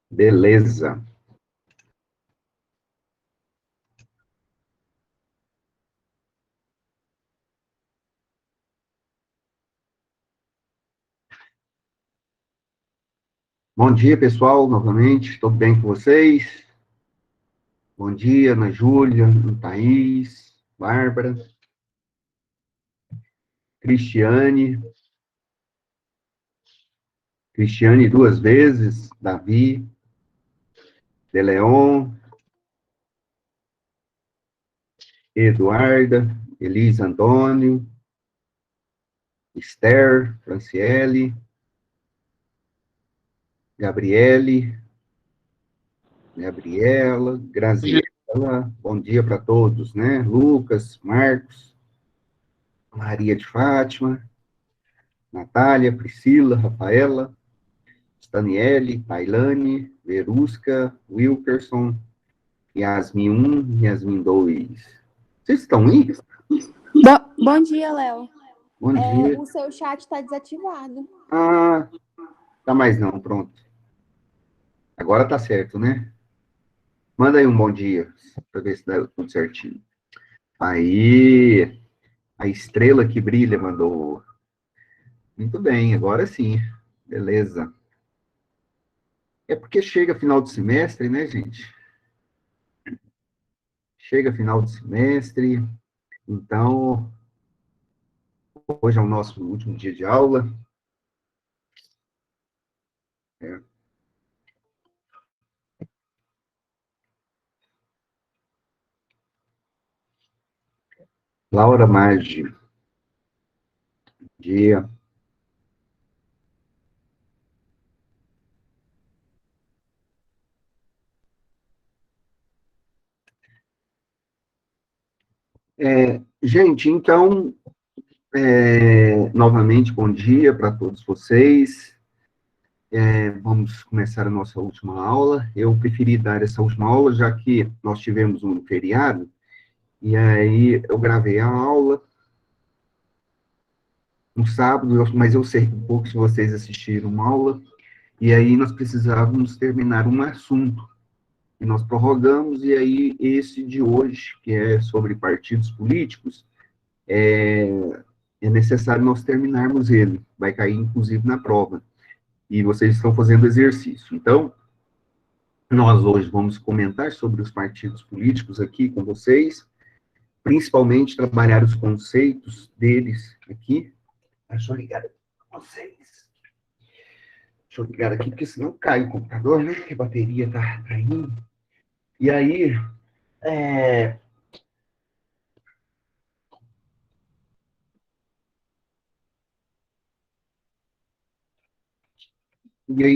Beleza. Bom dia, pessoal, novamente. Tudo bem com vocês? Bom dia, Ana Júlia, Thaís, Bárbara, Cristiane, duas vezes, Davi, De Leon, Eduarda, Elisa Antônio, Esther, Franciele, Gabriele, Gabriela, Graziela, bom dia para todos, né? Lucas, Marcos, Maria de Fátima, Natália, Priscila, Rafaela, Staniele, Tailane, Verusca, Wilkerson, Yasmin 1, Yasmin 2. Vocês estão aí? Bom dia, Léo. Bom dia. O seu chat está desativado. Ah, tá mais não, pronto. Agora tá certo, né? Manda aí um bom dia, para ver se dá tudo certinho. Aí, a estrela que brilha mandou. Muito bem, agora sim. Beleza. É porque chega final de semestre, né, gente? Chega final de semestre, então, hoje é o nosso último dia de aula. Laura Maggi, bom dia. Gente, então, novamente, bom dia para todos vocês. Vamos começar a nossa última aula. Eu preferi dar essa última aula, já que nós tivemos um feriado, e aí eu gravei a aula no sábado, mas eu sei um pouco se vocês assistiram uma aula, e aí nós precisávamos terminar um assunto, e nós prorrogamos, e aí esse de hoje, que é sobre partidos políticos, é necessário nós terminarmos ele, vai cair inclusive na prova, e vocês estão fazendo exercício. Então, nós hoje vamos comentar sobre os partidos políticos aqui com vocês, principalmente trabalhar os conceitos deles aqui. Deixa eu ligar com vocês. Deixa eu ligar aqui, porque senão cai o computador, né? Porque a bateria tá caindo. E aí,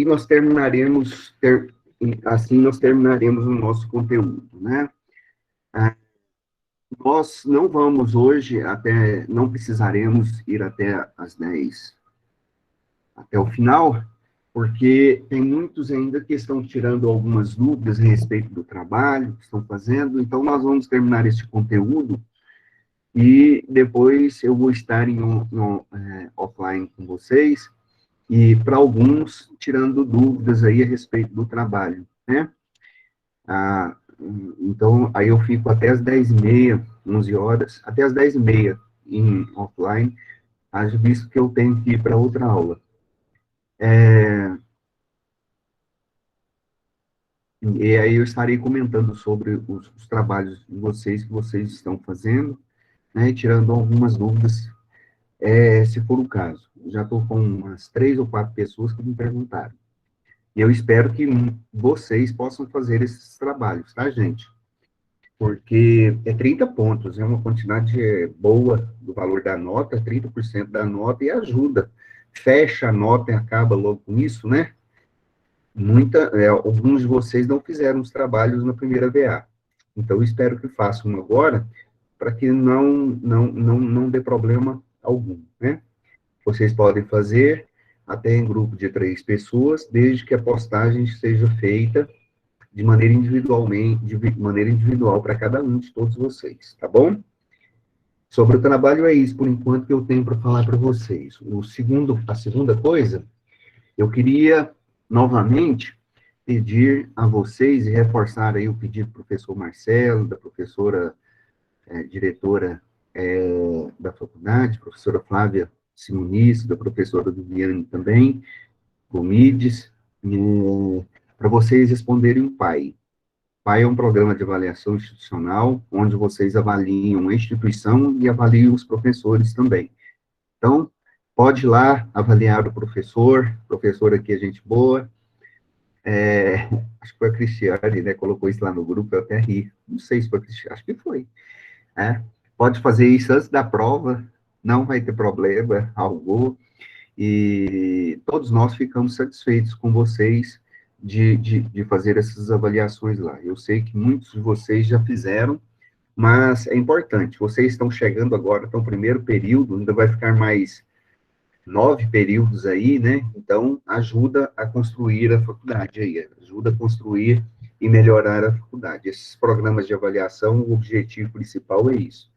nós terminaremos, assim nós terminaremos o nosso conteúdo, né? Nós não vamos hoje não precisaremos ir até as 10, até o final, porque tem muitos ainda que estão tirando algumas dúvidas a respeito do trabalho que estão fazendo, então nós vamos terminar este conteúdo e depois eu vou estar offline com vocês, e para alguns, tirando dúvidas aí a respeito do trabalho, né? Então, aí eu fico até as 10h30, 11 horas, até as 10h30 em offline, haja visto que eu tenho que ir para outra aula. E aí eu estarei comentando sobre os trabalhos de vocês, que vocês estão fazendo, né, tirando algumas dúvidas, se for o caso. Já estou com umas 3 ou 4 pessoas que me perguntaram. E eu espero que vocês possam fazer esses trabalhos, tá, gente? Porque é 30 pontos, é uma quantidade boa do valor da nota, 30% da nota, e ajuda. Fecha a nota e acaba logo com isso, né? Alguns de vocês não fizeram os trabalhos na primeira VA. Então, eu espero que façam agora, para que não dê problema algum, né? Vocês podem fazer até em grupo de 3 pessoas, desde que a postagem seja feita de maneira individual para cada um de todos vocês, tá bom? Sobre o trabalho é isso, por enquanto, que eu tenho para falar para vocês. A segunda coisa Eu queria, novamente, pedir a vocês, e reforçar aí o pedido do professor Marcelo, da professora diretora da faculdade, professora Flávia Simonice, da professora Viviane também, Gomides, para vocês responderem o PAI. PAI é um programa de avaliação institucional, onde vocês avaliam a instituição e avaliam os professores também. Então, pode ir lá avaliar o professor aqui é gente boa, acho que foi a Cristiane, né, colocou isso lá no grupo, eu até ri, não sei se foi a Cristiane, acho que foi, pode fazer isso antes da prova, não vai ter problema algum, e todos nós ficamos satisfeitos com vocês de fazer essas avaliações lá. Eu sei que muitos de vocês já fizeram, mas é importante, vocês estão chegando agora, estão no primeiro período, ainda vai ficar mais 9 períodos aí, né? Então, ajuda a construir a faculdade aí, ajuda a construir e melhorar a faculdade. Esses programas de avaliação, o objetivo principal é isso,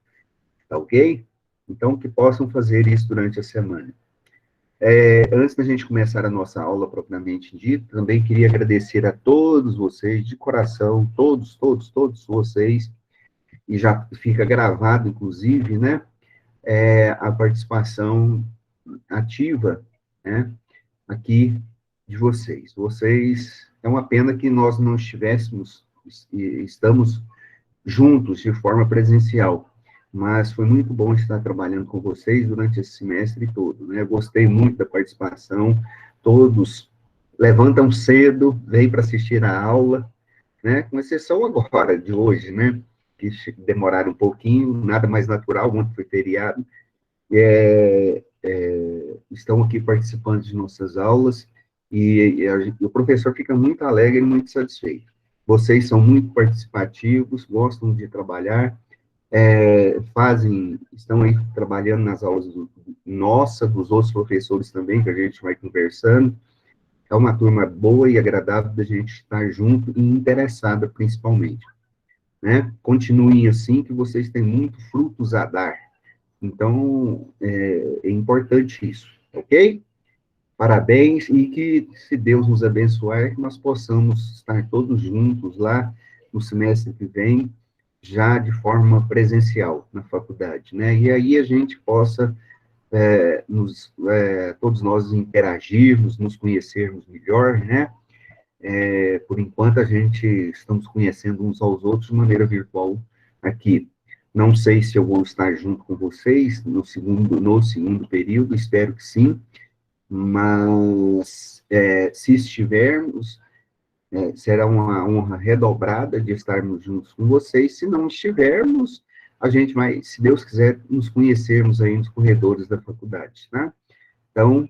tá ok? Então, que possam fazer isso durante a semana. Antes da gente começar a nossa aula propriamente dita, também queria agradecer a todos vocês, de coração, todos vocês, e já fica gravado, inclusive, né, a participação ativa, né, aqui de vocês. É uma pena que nós não estamos juntos de forma presencial, mas foi muito bom estar trabalhando com vocês durante esse semestre todo, né? Eu gostei muito da participação, todos levantam cedo, vêm para assistir a aula, né? Com exceção agora, de hoje, né? Que demoraram um pouquinho, nada mais natural, ontem foi feriado, estão aqui participando de nossas aulas, e o professor fica muito alegre e muito satisfeito. Vocês são muito participativos, gostam de trabalhar, estão aí trabalhando nas aulas dos outros professores também, que a gente vai conversando. É uma turma boa e agradável da gente estar junto e interessada, principalmente, né? Continuem assim, que vocês têm muito frutos a dar. Então, é importante isso, ok? Parabéns, e que, se Deus nos abençoar, que nós possamos estar todos juntos lá no semestre que vem, já de forma presencial na faculdade, né? E aí a gente possa, todos nós interagirmos, nos conhecermos melhor, né? Por enquanto a gente estamos conhecendo uns aos outros de maneira virtual aqui. Não sei se eu vou estar junto com vocês no segundo período, espero que sim, mas se estivermos, será uma honra redobrada de estarmos juntos com vocês. Se não estivermos, a gente vai, se Deus quiser, nos conhecermos aí nos corredores da faculdade, tá? Então,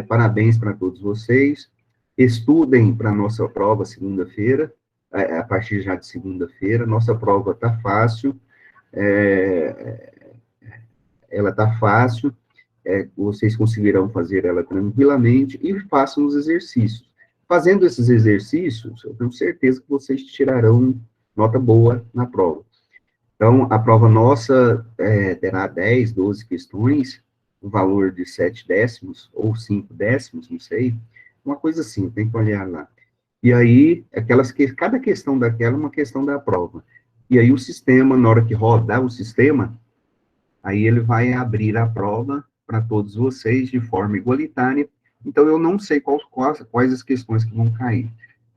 parabéns para todos vocês. Estudem para a nossa prova segunda-feira, a partir já de segunda-feira. Nossa prova está fácil, ela está fácil, vocês conseguirão fazer ela tranquilamente, e façam os exercícios. Fazendo esses exercícios, eu tenho certeza que vocês tirarão nota boa na prova. Então, a prova nossa terá 10, 12 questões, o valor de 7 décimos, ou 5 décimos, não sei, uma coisa assim, tem que olhar lá. E aí, cada questão daquela é uma questão da prova. E aí o sistema, na hora que rodar o sistema, aí ele vai abrir a prova para todos vocês de forma igualitária. Então, eu não sei quais as questões que vão cair.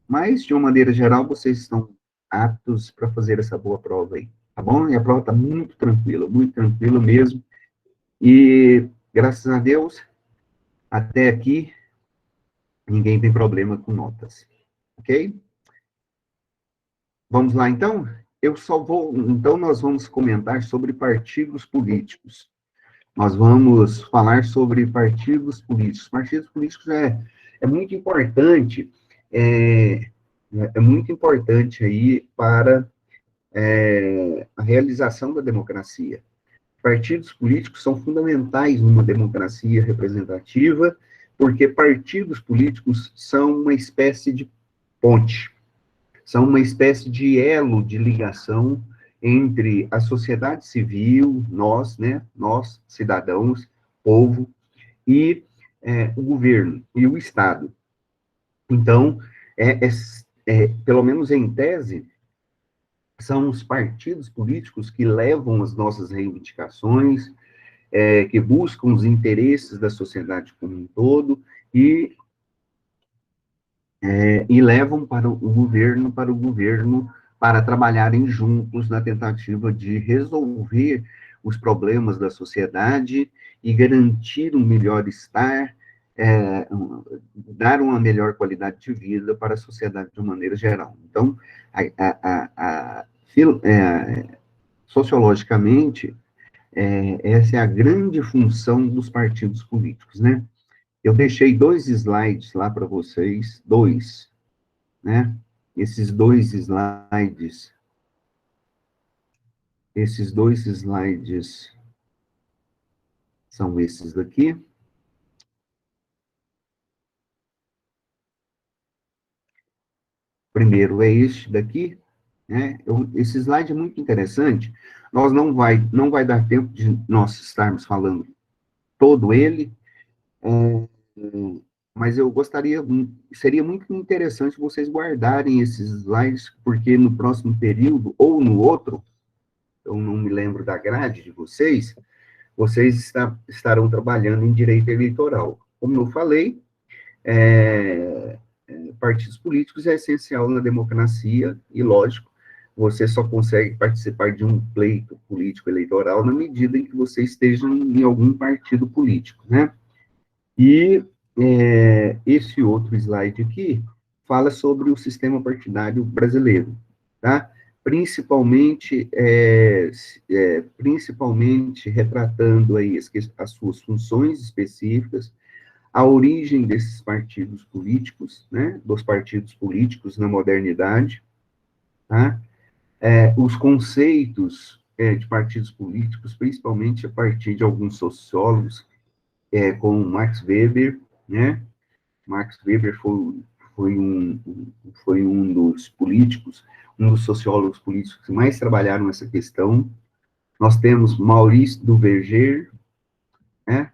Mas, de uma maneira geral, vocês estão aptos para fazer essa boa prova aí, tá bom? E a prova está muito tranquila mesmo. E, graças a Deus, até aqui, ninguém tem problema com notas, ok? Vamos lá, então? Então, nós vamos comentar sobre partidos políticos. Nós vamos falar sobre partidos políticos. Partidos políticos é muito importante, muito importante aí para a realização da democracia. Partidos políticos são fundamentais numa democracia representativa, porque partidos políticos são uma espécie de ponte, são uma espécie de elo de ligação entre a sociedade civil, nós, né, nós, cidadãos, povo, e o governo e o Estado. Então, pelo menos em tese, são os partidos políticos que levam as nossas reivindicações, que buscam os interesses da sociedade como um todo e levam para o governo, para trabalharem juntos na tentativa de resolver os problemas da sociedade e garantir um melhor estar, dar uma melhor qualidade de vida para a sociedade de uma maneira geral. Então, sociologicamente, essa é a grande função dos partidos políticos, né? Eu deixei 2 slides lá para vocês, né? Esses dois slides são esses daqui. Primeiro é este daqui, né? Esse slide é muito interessante. Nós não vai dar tempo de nós estarmos falando todo ele, mas eu seria muito interessante vocês guardarem esses slides, porque no próximo período, ou no outro, eu não me lembro da grade de vocês estarão trabalhando em direito eleitoral. Como eu falei, partidos políticos é essencial na democracia, e lógico, você só consegue participar de um pleito político eleitoral na medida em que você esteja em algum partido político, né? E esse outro slide aqui fala sobre o sistema partidário brasileiro, tá? Principalmente retratando aí as suas funções específicas, a origem desses partidos políticos, né? Dos partidos políticos na modernidade, tá? Os conceitos de partidos políticos, principalmente a partir de alguns sociólogos, como Max Weber, né? Max Weber foi um dos políticos, um dos sociólogos políticos que mais trabalharam essa questão. Nós temos Maurice Duverger, né?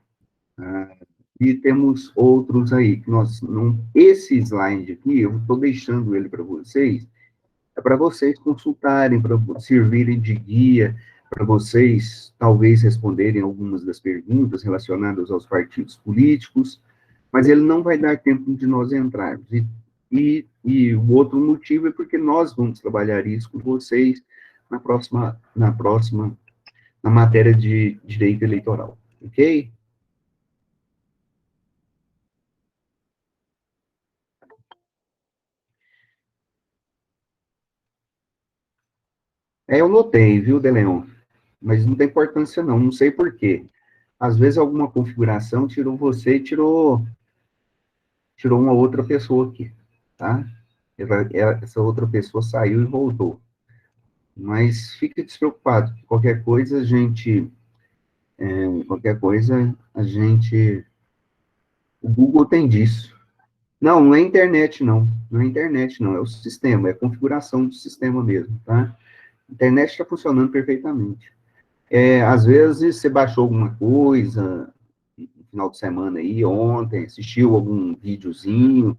E temos outros aí, que esse slide aqui, eu estou deixando ele para vocês, para vocês consultarem, para servirem de guia, para vocês talvez responderem algumas das perguntas relacionadas aos partidos políticos, mas ele não vai dar tempo de nós entrarmos. E o outro motivo é porque nós vamos trabalhar isso com vocês na matéria de direito eleitoral, ok? Eu notei, viu, Deleon? Mas não tem importância não sei por quê. Às vezes alguma configuração tirou você e tirou uma outra pessoa aqui, tá? Essa outra pessoa saiu e voltou. Mas fique despreocupado, a gente, o Google tem disso. Não é internet, não é internet, não, é o sistema, é a configuração do sistema mesmo, tá? A internet está funcionando perfeitamente. Às vezes você baixou alguma coisa no final de semana aí, ontem, assistiu algum videozinho,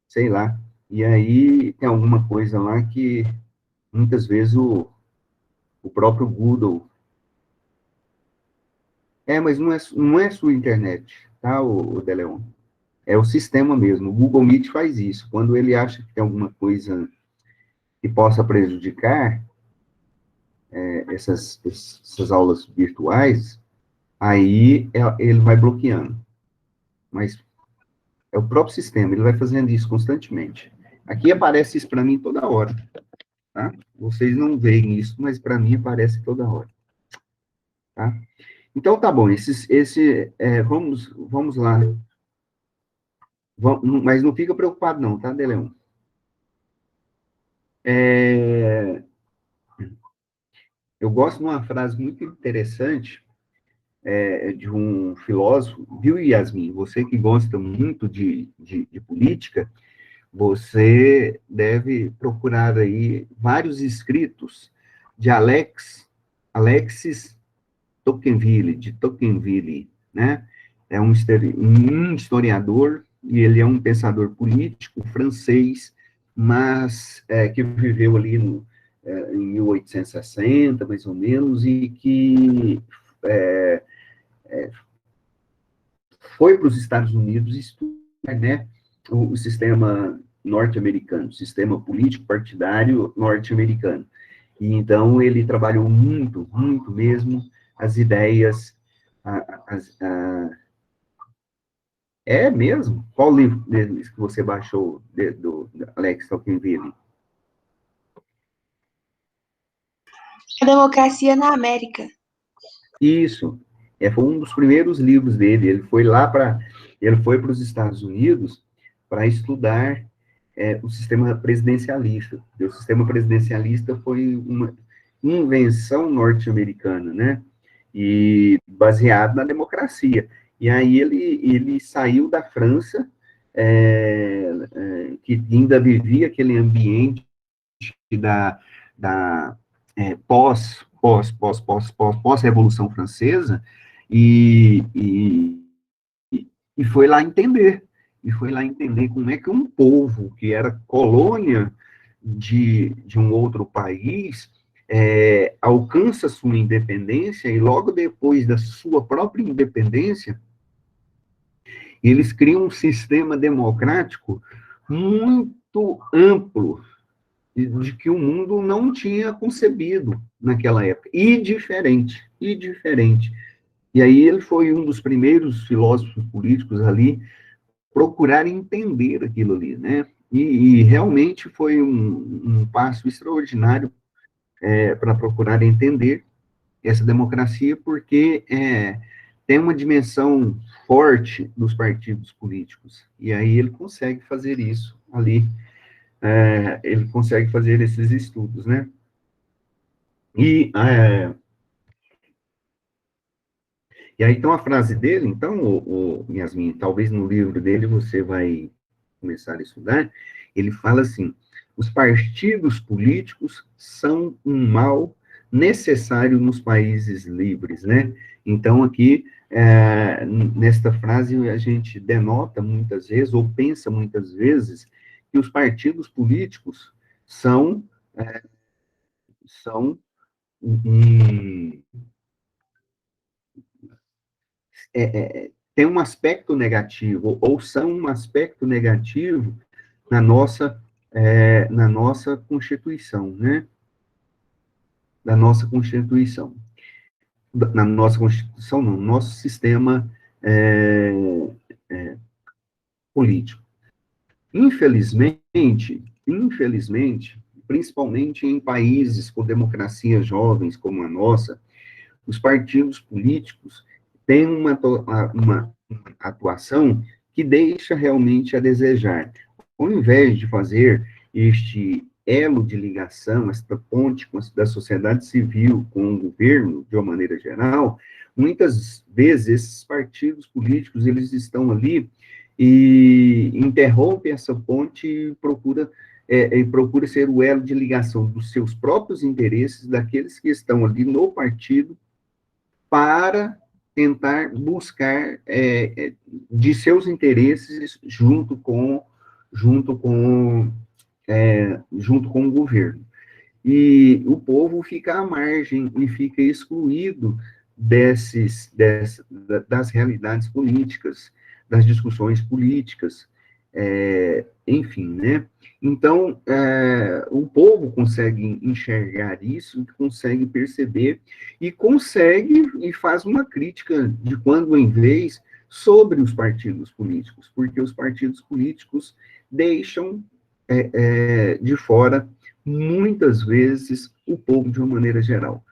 sei lá, e aí tem alguma coisa lá que muitas vezes o próprio Google. Mas não é sua internet, tá, o Deleon? É o sistema mesmo. O Google Meet faz isso. Quando ele acha que tem alguma coisa que possa prejudicar essas aulas virtuais, aí ele vai bloqueando. Mas é o próprio sistema, ele vai fazendo isso constantemente. Aqui aparece isso para mim toda hora, tá? Vocês não veem isso, mas para mim aparece toda hora, tá? Então, tá bom, vamos lá. Mas não fica preocupado não, tá, Deleon? Eu gosto de uma frase muito interessante de um filósofo, viu, Yasmin? Você que gosta muito de política, você deve procurar aí vários escritos de Alexis Tocqueville, né? é um historiador, e ele é um pensador político francês, mas que viveu ali em 1860, mais ou menos, e que foi para os Estados Unidos estudar, né, o sistema norte-americano, o sistema político partidário norte-americano. E então ele trabalhou muito, muito mesmo as ideias, é mesmo? Qual livro deles que você baixou do Alex Tocqueville? A Democracia na América. Isso, foi um dos primeiros livros dele. Ele foi para os Estados Unidos para estudar o sistema presidencialista. E o sistema presidencialista foi uma invenção norte-americana, né? E baseado na democracia. E aí ele saiu da França, que ainda vivia aquele ambiente da pós-Revolução Francesa, e foi lá entender. E foi lá entender como é que um povo que era colônia de um outro país alcança sua independência, e logo depois da sua própria independência, eles criam um sistema democrático muito amplo, de que o mundo não tinha concebido naquela época, e diferente. E aí ele foi um dos primeiros filósofos políticos ali procurar entender aquilo ali, né? E realmente foi um passo extraordinário para procurar entender essa democracia, porque tem uma dimensão forte dos partidos políticos, e aí ele consegue fazer isso ali, ele consegue fazer esses estudos, né? E aí, então, a frase dele, então, Yasmin, talvez no livro dele você vai começar a estudar, ele fala assim: os partidos políticos são um mal necessário nos países livres, né? Então, aqui, nesta frase, a gente denota muitas vezes, ou pensa muitas vezes, que os partidos políticos são um, tem um aspecto negativo, ou são um aspecto negativo na nossa Constituição, né? Da nossa Constituição. Na nossa Constituição, não, no nosso sistema político. Infelizmente, principalmente em países com democracias jovens como a nossa, os partidos políticos têm uma atuação que deixa realmente a desejar. Ao invés de fazer este elo de ligação, esta ponte da sociedade civil com o governo, de uma maneira geral, muitas vezes esses partidos políticos, eles estão ali e interrompem essa ponte e procura ser o elo de ligação dos seus próprios interesses, daqueles que estão ali no partido, para tentar buscar de seus interesses junto com o governo. E o povo fica à margem e fica excluído das realidades políticas, das discussões políticas, enfim, né? Então, o povo consegue enxergar isso, consegue perceber, e faz uma crítica de quando em vez sobre os partidos políticos, porque os partidos políticos deixam de fora, muitas vezes, o povo de uma maneira geral.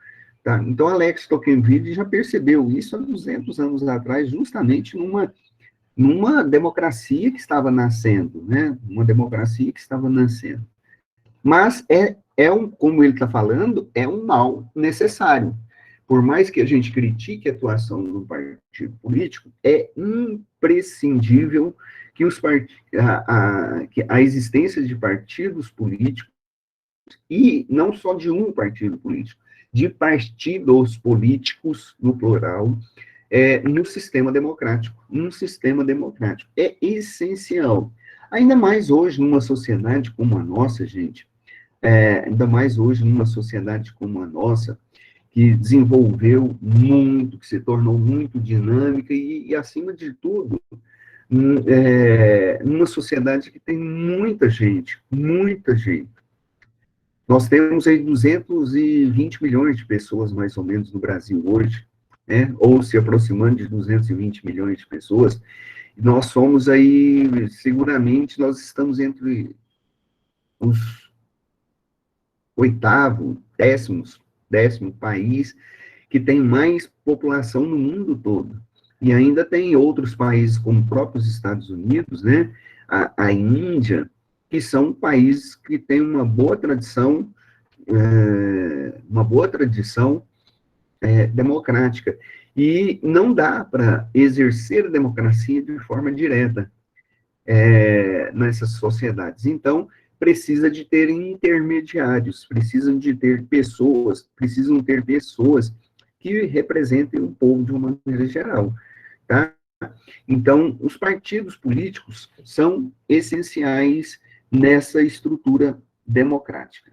Tá? Então, Alex Tocqueville já percebeu isso há 200 anos atrás, justamente numa democracia que estava nascendo, né? Uma democracia que estava nascendo. Mas como ele está falando, é um mal necessário. Por mais que a gente critique a atuação do partido político, é imprescindível que a existência de partidos políticos, e não só de um partido político, de partidos políticos, no plural, no sistema democrático. Num sistema democrático. É essencial. Ainda mais hoje, numa sociedade como a nossa, gente, ainda mais hoje, numa sociedade como a nossa, que desenvolveu muito, que se tornou muito dinâmica e acima de tudo, numa sociedade que tem muita gente, muita gente. Nós temos aí 220 milhões de pessoas, mais ou menos, no Brasil hoje, né? Ou se aproximando de 220 milhões de pessoas. Nós somos aí, seguramente, nós estamos entre os décimo país que tem mais população no mundo todo. E ainda tem outros países, como os próprios Estados Unidos, né? A Índia, que são países que têm uma boa tradição, democrática. E não dá para exercer a democracia de forma direta nessas sociedades. Então, precisa de ter intermediários, precisam ter pessoas que representem o povo de uma maneira geral, tá? Então, os partidos políticos são essenciais nessa estrutura democrática.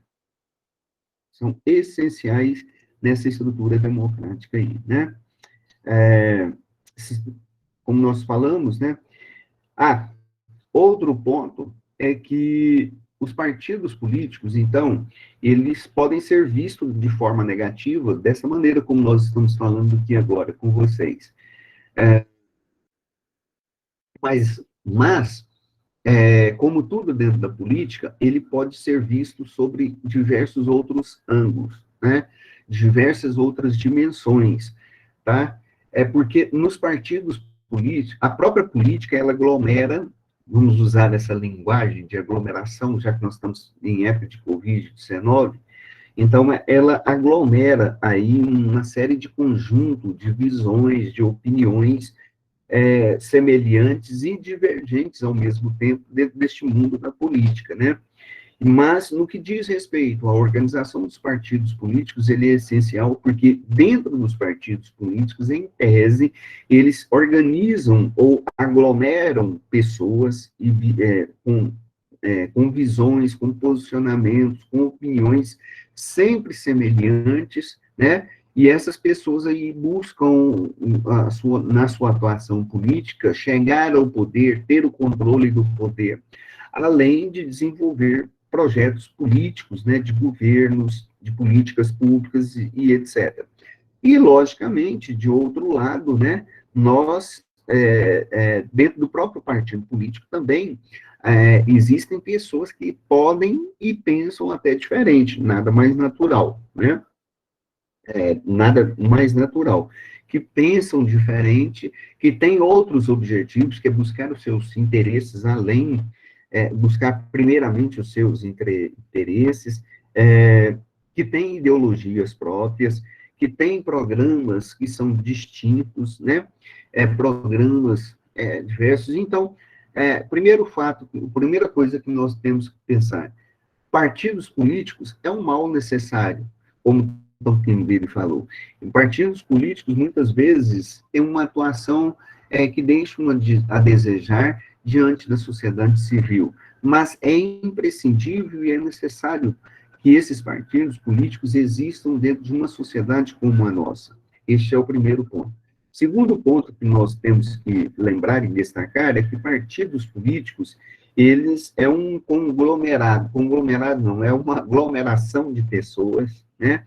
São essenciais nessa estrutura democrática aí, né? Como nós falamos, né? Outro ponto é que os partidos políticos, então, eles podem ser vistos de forma negativa, dessa maneira como nós estamos falando aqui agora com vocês. Mas como tudo dentro da política, ele pode ser visto sobre diversos outros ângulos, né? Diversas outras dimensões, tá? Porque nos partidos políticos, a própria política, ela aglomera, vamos usar essa linguagem de aglomeração, já que nós estamos em época de Covid-19, então ela aglomera aí uma série de conjunto de visões, de opiniões semelhantes e divergentes ao mesmo tempo dentro deste mundo da política, né? Mas, no que diz respeito à organização dos partidos políticos, ele é essencial porque, dentro dos partidos políticos, em tese, eles organizam ou aglomeram pessoas com visões, com posicionamentos, com opiniões sempre semelhantes, né? E essas pessoas aí buscam, na sua atuação política, chegar ao poder, ter o controle do poder, além de desenvolver projetos políticos, né, de governos, de políticas públicas e etc. E, logicamente, de outro lado, né, nós, dentro do próprio partido político também, existem pessoas que podem e pensam até diferente, nada mais natural, né? Nada mais natural, que pensam diferente, que têm outros objetivos, que é buscar os seus interesses além, buscar primeiramente os seus interesses, que têm ideologias próprias, que têm programas que são distintos, né? Programas diversos. Então, primeira coisa que nós temos que pensar, partidos políticos é um mal necessário, como Tom Timbiri falou. Em partidos políticos, muitas vezes, tem uma atuação que deixa a desejar diante da sociedade civil, mas é imprescindível e é necessário que esses partidos políticos existam dentro de uma sociedade como a nossa. Este é o primeiro ponto. Segundo ponto que nós temos que lembrar e destacar é que partidos políticos, eles é um conglomerado não, é uma aglomeração de pessoas, né?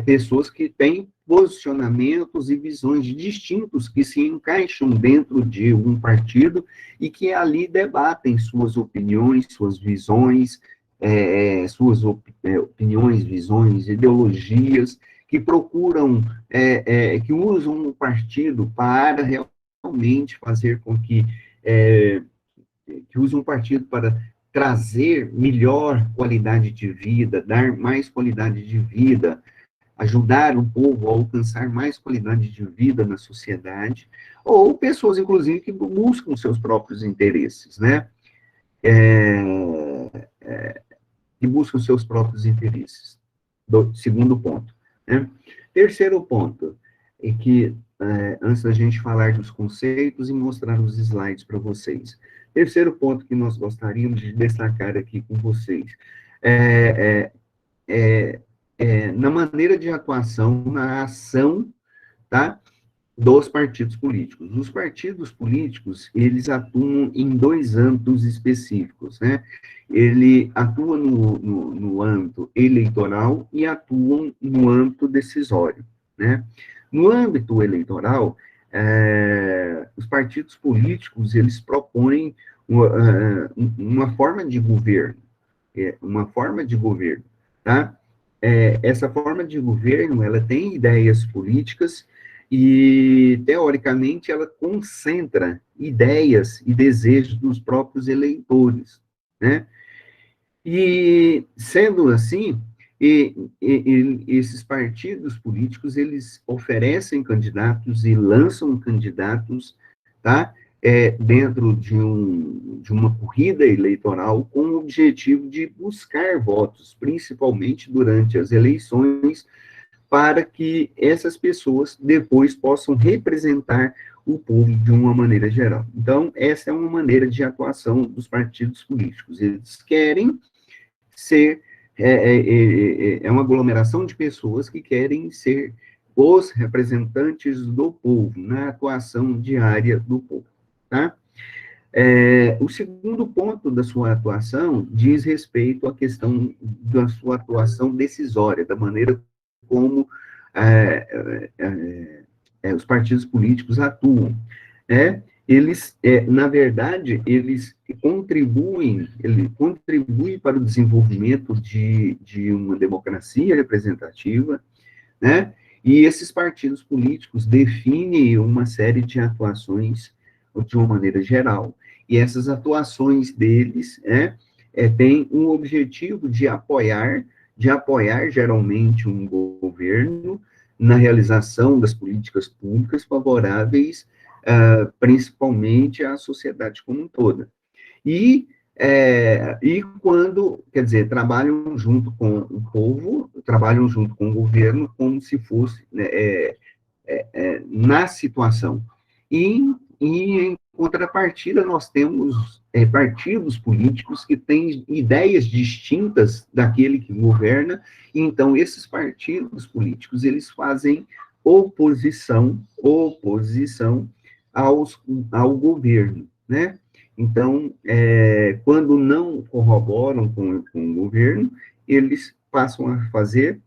Pessoas que têm posicionamentos e visões distintos que se encaixam dentro de um partido e que ali debatem suas opiniões, suas visões, opiniões, visões, ideologias, que procuram, que usam o partido para realmente fazer com que usam o partido para trazer melhor qualidade de vida, dar mais qualidade de vida, ajudar o povo a alcançar mais qualidade de vida na sociedade, ou pessoas, inclusive, que buscam seus próprios interesses, né? Que buscam seus próprios interesses. Segundo ponto, né? Terceiro ponto é que antes da gente falar dos conceitos e mostrar os slides para vocês. Terceiro ponto que nós gostaríamos de destacar aqui com vocês na maneira de atuação, na ação, tá, dos partidos políticos. Os partidos políticos, eles atuam em dois âmbitos específicos, né? Ele atua no âmbito eleitoral e atuam no âmbito decisório, né? No âmbito eleitoral, os partidos políticos, eles propõem uma forma de governo, tá? Essa forma de governo, ela tem ideias políticas e, teoricamente, ela concentra ideias e desejos dos próprios eleitores, né? E, sendo assim, esses partidos políticos, eles oferecem candidatos e lançam candidatos, tá? Dentro de uma corrida eleitoral com o objetivo de buscar votos, principalmente durante as eleições, para que essas pessoas depois possam representar o povo de uma maneira geral. Então, essa é uma maneira de atuação dos partidos políticos. Eles querem ser, uma aglomeração de pessoas que querem ser os representantes do povo, na atuação diária do povo, tá? O segundo ponto da sua atuação diz respeito à questão da sua atuação decisória, da maneira como os partidos políticos atuam. Eles, na verdade, eles contribuem para o desenvolvimento de uma democracia representativa, né? E esses partidos políticos definem uma série de atuações de uma maneira geral. E essas atuações deles têm um objetivo de apoiar geralmente um governo na realização das políticas públicas favoráveis, principalmente à sociedade como um todo. E quando, quer dizer, trabalham junto com o povo, trabalham junto com o governo, como se fosse na situação. E em contrapartida, nós temos partidos políticos que têm ideias distintas daquele que governa, então esses partidos políticos, eles fazem oposição ao governo, né? Então, quando não corroboram com o governo, eles passam a fazer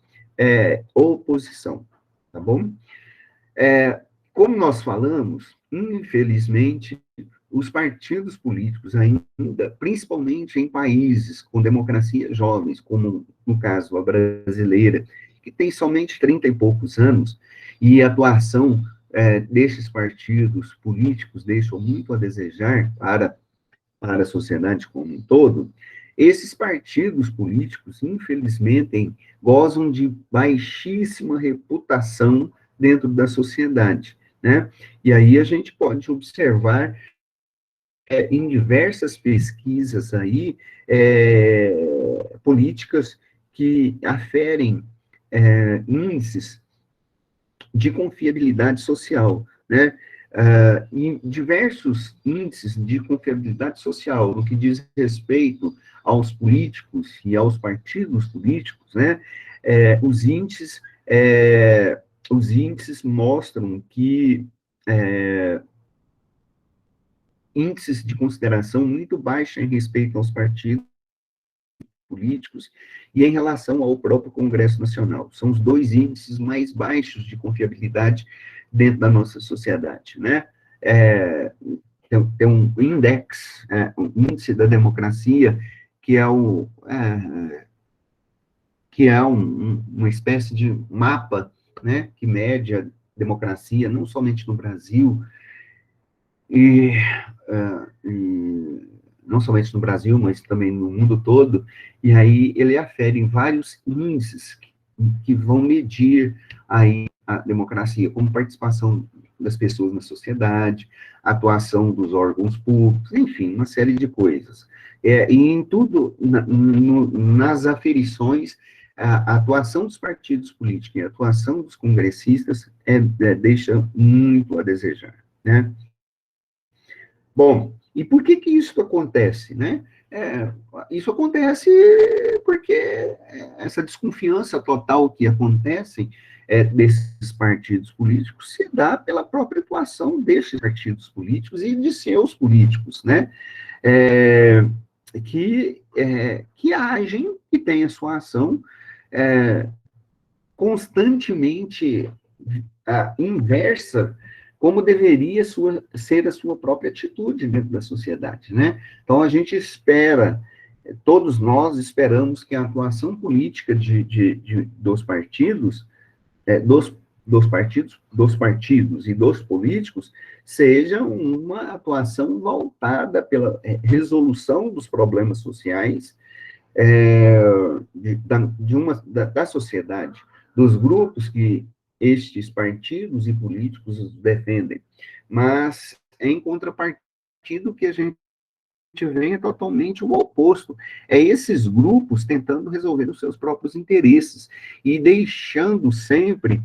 oposição, tá bom? Como nós falamos, infelizmente, os partidos políticos ainda, principalmente em países com democracias jovens, como no caso a brasileira, que tem somente 30 e poucos anos, e a atuação desses partidos políticos deixam muito a desejar para a sociedade como um todo, esses partidos políticos, infelizmente, gozam de baixíssima reputação dentro da sociedade, né? E aí a gente pode observar em diversas pesquisas aí, políticas que aferem índices de confiabilidade social, né? Em diversos índices de confiabilidade social, no que diz respeito aos políticos e aos partidos políticos, né? Os índices mostram que índices de consideração muito baixos em respeito aos partidos políticos e em relação ao próprio Congresso Nacional. São os dois índices mais baixos de confiabilidade dentro da nossa sociedade, né? Tem um index, um índice da democracia, que é uma espécie de mapa, né, que mede a democracia, não somente no Brasil, não somente no Brasil, mas também no mundo todo, e aí ele afere vários índices que vão medir aí a democracia, como participação das pessoas na sociedade, atuação dos órgãos públicos, enfim, uma série de coisas. E em tudo, nas aferições, a atuação dos partidos políticos e a atuação dos congressistas deixa muito a desejar, né? Bom, e por que que isso acontece, né? Isso acontece porque essa desconfiança total que acontece desses partidos políticos se dá pela própria atuação desses partidos políticos e de seus políticos, né? Que agem, que têm a sua ação constantemente inversa, como deveria ser a sua própria atitude dentro da sociedade, né? Então, a gente espera, todos nós esperamos que a atuação política dos partidos, dos partidos e dos políticos seja uma atuação voltada pela resolução dos problemas sociais da sociedade, dos grupos que estes partidos e políticos defendem, mas em contrapartida que a gente vê é totalmente o oposto, esses grupos tentando resolver os seus próprios interesses e deixando sempre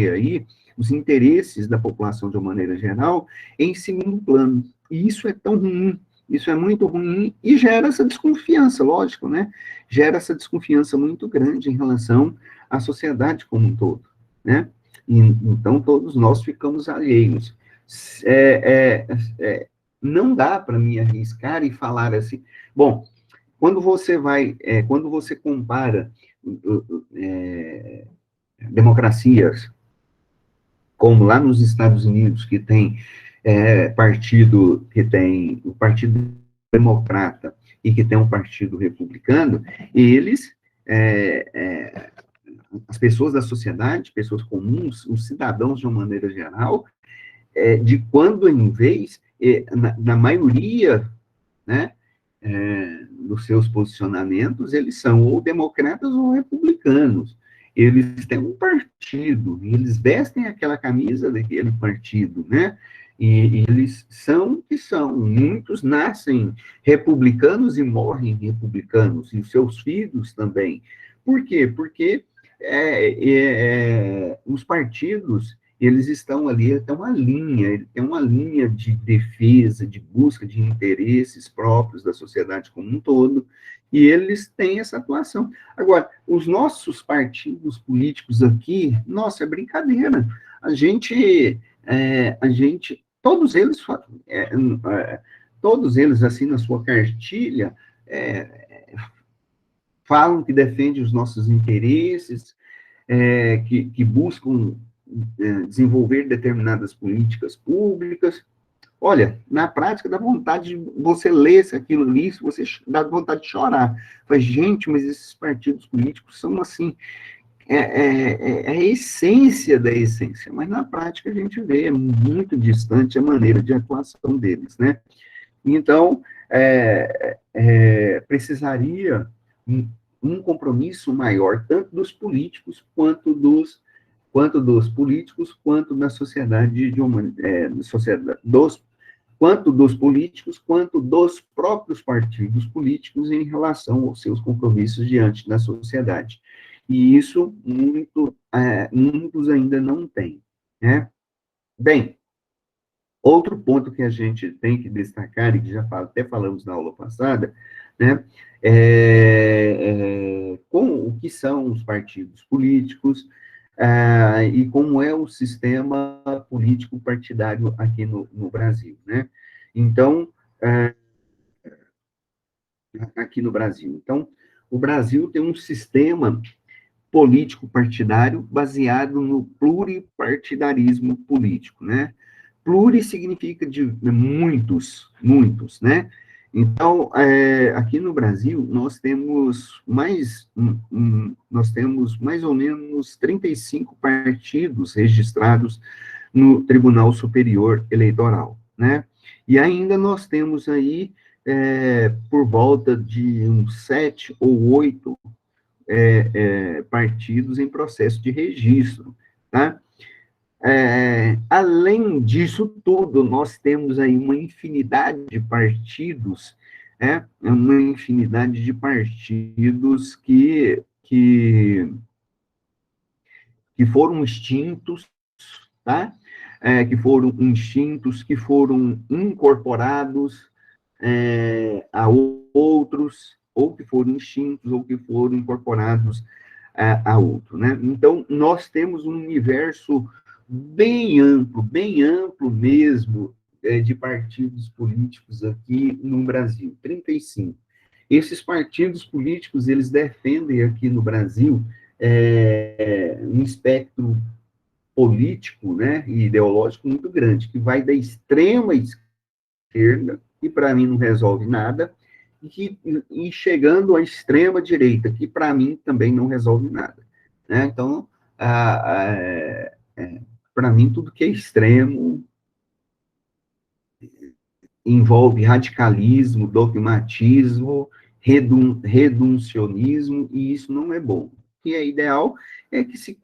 aí os interesses da população de uma maneira geral em segundo plano, e isso é tão ruim. Isso é muito ruim e gera essa desconfiança, lógico, né? Gera essa desconfiança muito grande em relação à sociedade como um todo, né? E, então, todos nós ficamos alheios. Não dá para me arriscar e falar assim... Bom, quando você compara democracias, como lá nos Estados Unidos, que tem partido que tem o Partido Democrata e que tem um Partido Republicano, eles, as pessoas da sociedade, pessoas comuns, os cidadãos de uma maneira geral, de quando em vez, na maioria, né, dos seus posicionamentos, eles são ou democratas ou republicanos. Eles têm um partido, eles vestem aquela camisa daquele partido, né? E eles são o que são. Muitos nascem republicanos e morrem republicanos, e os seus filhos também. Por quê? Porque os partidos, eles estão ali, ele tem uma linha de defesa, de busca de interesses próprios da sociedade como um todo, e eles têm essa atuação. Agora, os nossos partidos políticos aqui, nossa, é brincadeira. Todos eles, assim, na sua cartilha, falam que defendem os nossos interesses, que buscam desenvolver determinadas políticas públicas. Olha, na prática, dá vontade de você ler aquilo ali, você dá vontade de chorar. Mas, gente, mas esses partidos políticos são assim, a essência da essência, mas na prática a gente vê, é muito distante a maneira de atuação deles, né? Então, precisaria um compromisso maior, tanto dos políticos quanto da sociedade, quanto dos políticos, quanto dos próprios partidos políticos em relação aos seus compromissos diante da sociedade. E isso muitos ainda não têm, né? Bem, outro ponto que a gente tem que destacar, e que até falamos na aula passada, né, com o que são os partidos políticos, e como é o sistema político partidário aqui no Brasil, né? Então, aqui no Brasil. Então, o Brasil tem um sistema político partidário baseado no pluripartidarismo político, né? Pluri significa de muitos, né? Então, aqui no Brasil, nós temos mais ou menos 35 partidos registrados no Tribunal Superior Eleitoral, né? E ainda nós temos aí, por volta de uns 7 ou 8 partidos em processo de registro, tá? Além disso tudo, nós temos aí uma infinidade de partidos É uma infinidade de partidos que foram extintos, tá? Que foram extintos, que foram incorporados a outros, ou que foram extintos, ou que foram incorporados a outro, né? Então, nós temos um universo bem amplo mesmo, de partidos políticos aqui no Brasil, 35. Esses partidos políticos, eles defendem aqui no Brasil um espectro político, né, e ideológico muito grande, que vai da extrema esquerda, que para mim não resolve nada, e chegando à extrema direita, que para mim também não resolve nada. Né? Então, para mim, tudo que é extremo envolve radicalismo, dogmatismo, reduncionismo, e isso não é bom. O que é ideal é que se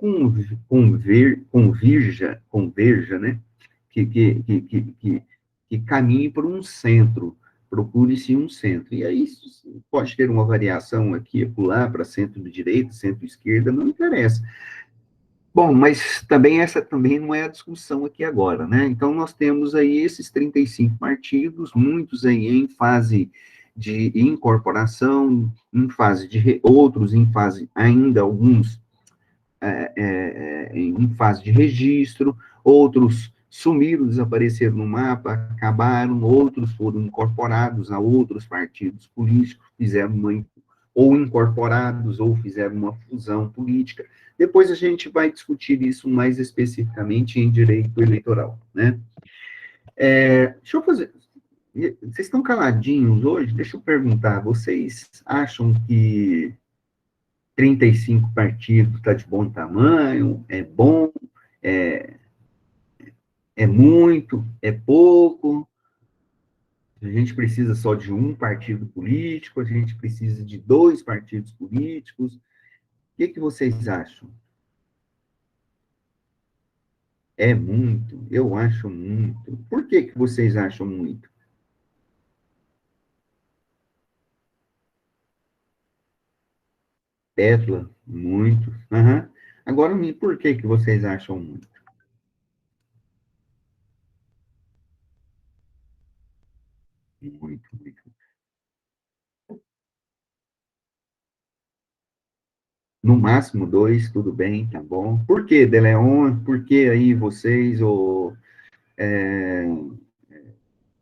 converja, né? Que caminhe para um centro, procure-se um centro. E aí pode ter uma variação aqui e acolá, para centro-direita, centro-esquerda, não interessa. Bom, mas também essa também não é a discussão aqui agora, né? Então, nós temos aí esses 35 partidos, muitos aí em fase de incorporação, outros em fase, ainda alguns em fase de registro, outros sumiram, desapareceram no mapa, acabaram, outros foram incorporados a outros partidos políticos, ou incorporados, ou fizeram uma fusão política. Depois a gente vai discutir isso mais especificamente em direito eleitoral, né? Deixa eu fazer... Vocês estão caladinhos hoje? Deixa eu perguntar, vocês acham que 35 partidos está de bom tamanho? É bom? É, é muito? É pouco? A gente precisa só de um partido político? A gente precisa de dois partidos políticos? O que vocês acham? É muito? Eu acho muito. Por que vocês acham muito? Tesla, muito. Uhum. Agora, por que vocês acham muito? Muito, muito. No máximo dois, tudo bem, tá bom. Por que, De Leon? Por que aí vocês, ou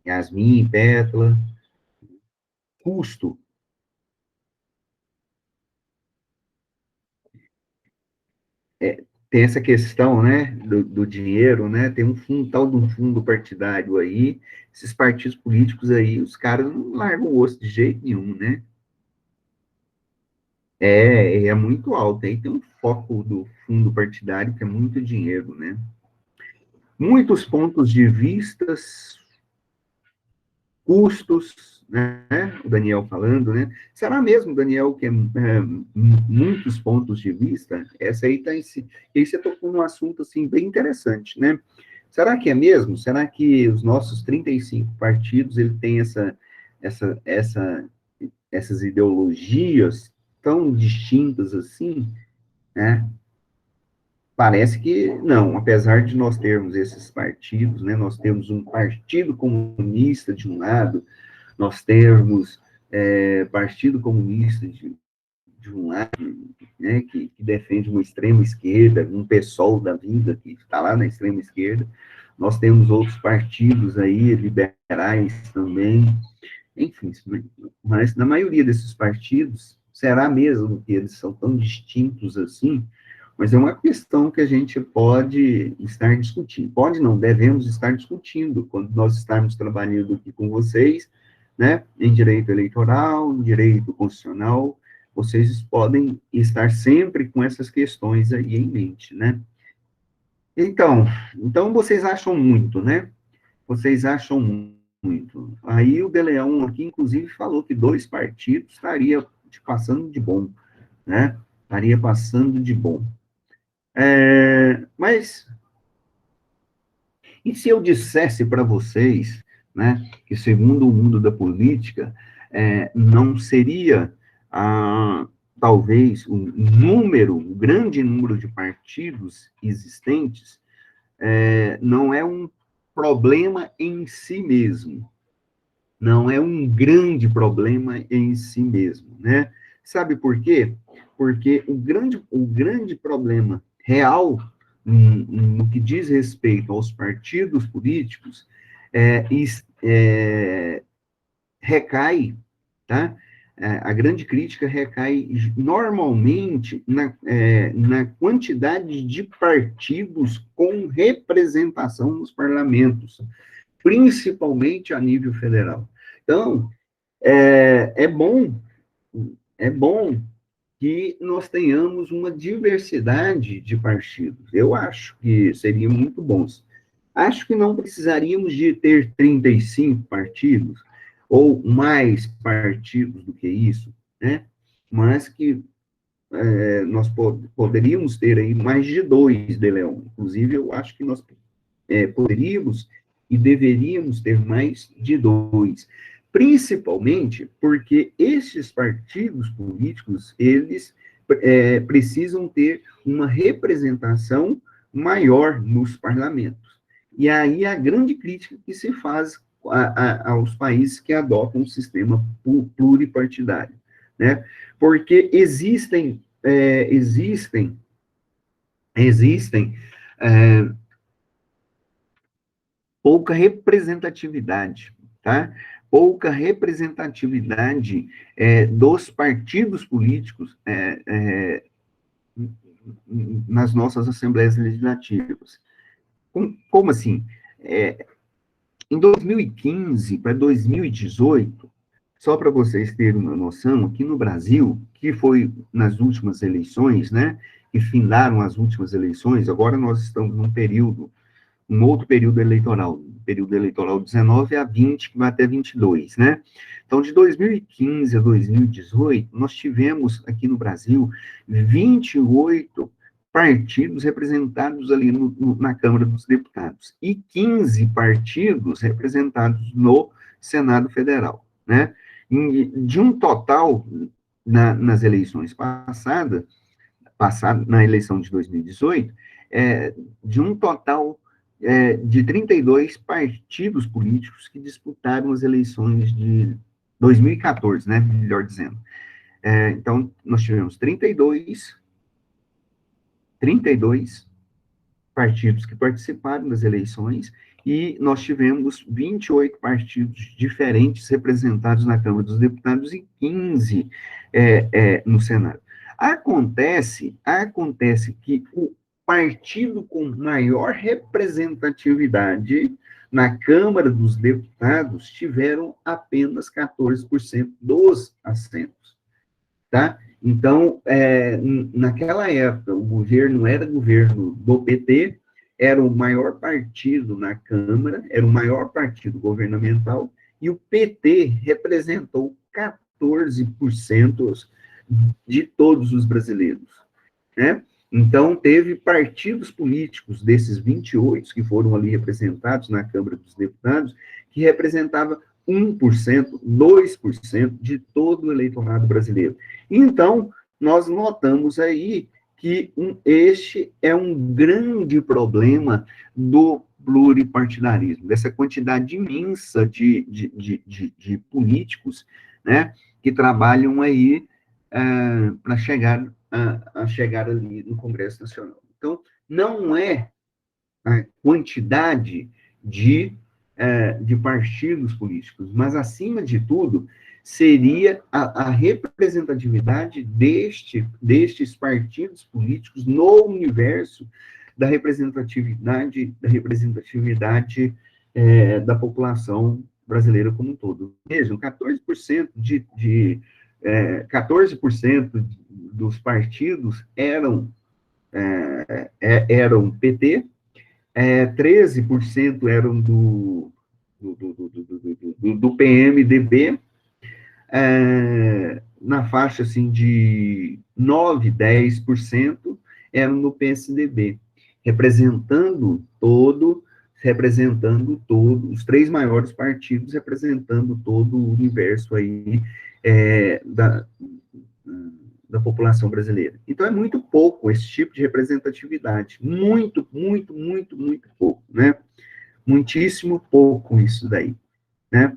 Yasmin, Pétala? Custo. Tem essa questão, né, do dinheiro, né, tem um fundo, tal de um fundo partidário aí, esses partidos políticos aí, os caras não largam o osso de jeito nenhum, né? É muito alto, aí tem um foco do fundo partidário que é muito dinheiro, né? Muitos pontos de vistas, custos, né? O Daniel falando, né? Será mesmo, Daniel, que muitos pontos de vista? Essa aí tá aí você tocou num assunto, assim, bem interessante, né? Será que é mesmo? Será que os nossos 35 partidos, ele tem essas ideologias tão distintas assim, né? Parece que não, apesar de nós termos esses partidos, né? Nós temos um partido comunista de um lado, nós temos Partido Comunista de um lado, né, que defende uma extrema esquerda, um PSOL da vida, que está lá na extrema esquerda, nós temos outros partidos aí, liberais também, enfim, mas na maioria desses partidos, será mesmo que eles são tão distintos assim? Mas é uma questão que a gente pode estar discutindo. Pode não, devemos estar discutindo quando nós estarmos trabalhando aqui com vocês, né, em direito eleitoral, em direito constitucional, vocês podem estar sempre com essas questões aí em mente, né? Então vocês acham muito, né? Vocês acham muito. Aí o De Leão aqui, inclusive, falou que dois partidos estaria passando de bom, né? Estaria passando de bom. Mas, e se eu dissesse para vocês, né, que segundo o mundo da política, não seria, talvez, um grande número de partidos existentes, não é um problema em si mesmo, não é um grande problema em si mesmo, né? Sabe por quê? Porque o grande problema real no que diz respeito aos partidos políticos recai, tá? A grande crítica recai normalmente na quantidade de partidos com representação nos parlamentos, principalmente a nível federal. Então, é bom que nós tenhamos uma diversidade de partidos. Eu acho que seria muito bom. Acho que não precisaríamos de ter 35 partidos, ou mais partidos do que isso, né? Mas que nós poderíamos ter aí mais de 2, de Leão. Inclusive, eu acho que nós poderíamos e deveríamos ter mais de 2, principalmente porque esses partidos políticos, eles precisam ter uma representação maior nos parlamentos. E aí a grande crítica que se faz aos países que adotam um sistema pluripartidário, né? Porque existem pouca representatividade, tá? Pouca representatividade dos partidos políticos nas nossas assembleias legislativas. Como assim? Em 2015 para 2018, só para vocês terem uma noção, aqui no Brasil, que foi nas últimas eleições, né, que findaram as últimas eleições, agora nós estamos um outro período eleitoral 19 a 20, que vai até 22, né? Então, de 2015 a 2018, nós tivemos aqui no Brasil 28 partidos representados ali na Câmara dos Deputados e 15 partidos representados no Senado Federal, né? De um total, nas eleições passadas, na eleição de 2018, de um total de 32 partidos políticos que disputaram as eleições de 2014, né, melhor dizendo. Então, nós tivemos 32 partidos que participaram das eleições e nós tivemos 28 partidos diferentes representados na Câmara dos Deputados e 15 no Senado. Acontece que o partido com maior representatividade na Câmara dos Deputados tiveram apenas 14% dos assentos, tá? Então, naquela época, o governo era governo do PT, era o maior partido na Câmara, era o maior partido governamental, e o PT representou 14% de todos os brasileiros, né? Então, teve partidos políticos desses 28 que foram ali representados na Câmara dos Deputados, que representava 1%, 2% de todo o eleitorado brasileiro. Então, nós notamos aí que este é um grande problema do pluripartidarismo, dessa quantidade imensa de políticos, né, que trabalham aí para chegar ali no Congresso Nacional. Então, não é a quantidade de partidos políticos, mas, acima de tudo, seria a representatividade destes partidos políticos no universo da representatividade da população brasileira como um todo. Vejam, 14% 14% dos partidos eram PT, 13% eram do PMDB, na faixa assim, de 9%, 10% eram no PSDB, representando todo representando os três maiores partidos representando todo o universo aí da população brasileira. Então, é muito pouco esse tipo de representatividade. Muito, muito, muito, muito pouco, né? Muitíssimo pouco isso daí, né?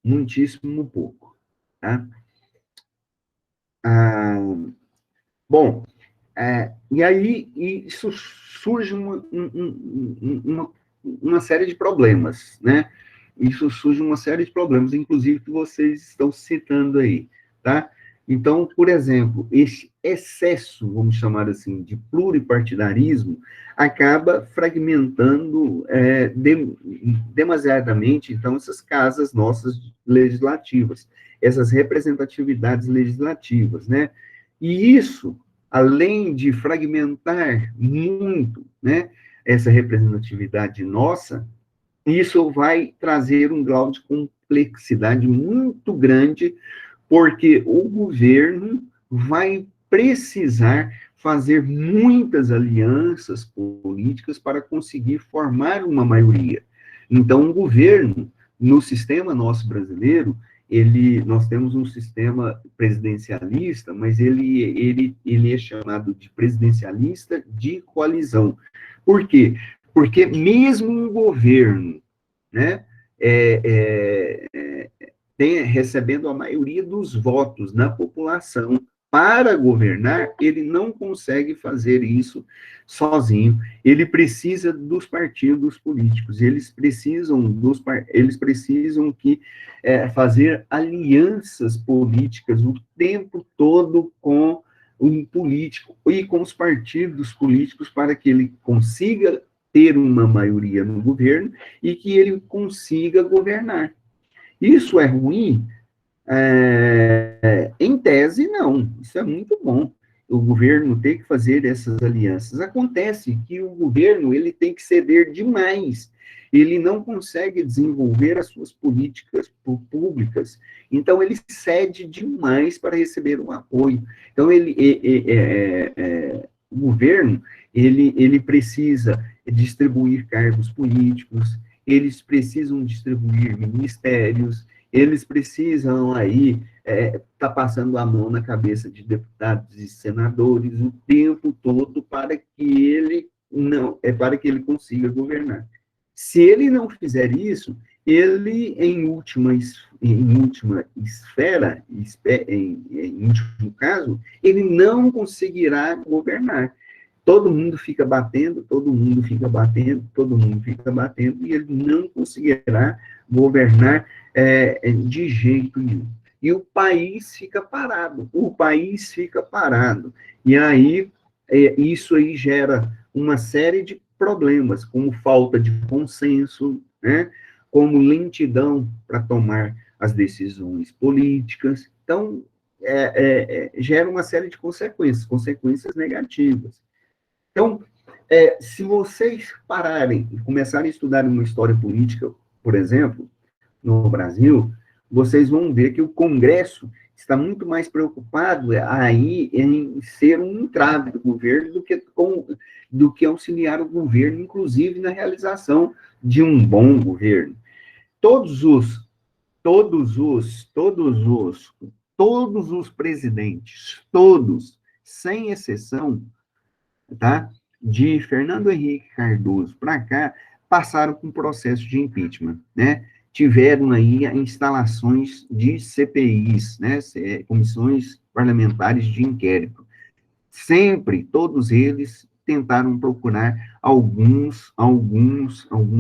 Muitíssimo pouco, tá? Bom, e aí isso surge uma série de problemas, né? Isso surge uma série de problemas, inclusive que vocês estão citando aí, tá? Então, por exemplo, esse excesso, vamos chamar assim, de pluripartidarismo, acaba fragmentando demasiadamente, então, essas casas nossas legislativas, essas representatividades legislativas, né? E isso, além de fragmentar muito, né, essa representatividade nossa, isso vai trazer um grau de complexidade muito grande, porque o governo vai precisar fazer muitas alianças políticas para conseguir formar uma maioria. Então, o governo, no sistema nosso brasileiro, nós temos um sistema presidencialista, mas ele é chamado de presidencialista de coalizão. Por quê? Porque mesmo um governo, né, recebendo a maioria dos votos na população para governar, ele não consegue fazer isso sozinho. Ele precisa dos partidos políticos. Eles precisam fazer alianças políticas o tempo todo com um político e com os partidos políticos para que ele consiga ter uma maioria no governo e que ele consiga governar. Isso é ruim? Em tese, não. Isso é muito bom. O governo tem que fazer essas alianças. Acontece que o governo ele tem que ceder demais. Ele não consegue desenvolver as suas políticas públicas. Então, ele cede demais para receber um apoio. Então, o governo ele precisa distribuir cargos políticos, eles precisam distribuir ministérios, eles precisam aí tá passando a mão na cabeça de deputados e senadores o tempo todo para que ele consiga governar. Se ele não fizer isso, ele em última esfera, em último caso, ele não conseguirá governar. Todo mundo fica batendo, todo mundo fica batendo, todo mundo fica batendo, e ele não conseguirá governar de jeito nenhum. E o país fica parado, E aí, isso aí gera uma série de problemas, como falta de consenso, né? Como lentidão para tomar as decisões políticas. Então, gera uma série de consequências negativas. Então, se vocês pararem e começarem a estudar uma história política, por exemplo, no Brasil, vocês vão ver que o Congresso está muito mais preocupado aí em ser um entrave do governo do que auxiliar o governo, inclusive na realização de um bom governo. Todos os presidentes, todos, sem exceção, tá? De Fernando Henrique Cardoso para cá, passaram por um processo de impeachment, né? Tiveram aí instalações de CPIs, né? Comissões parlamentares de inquérito. Sempre, todos eles tentaram procurar algumas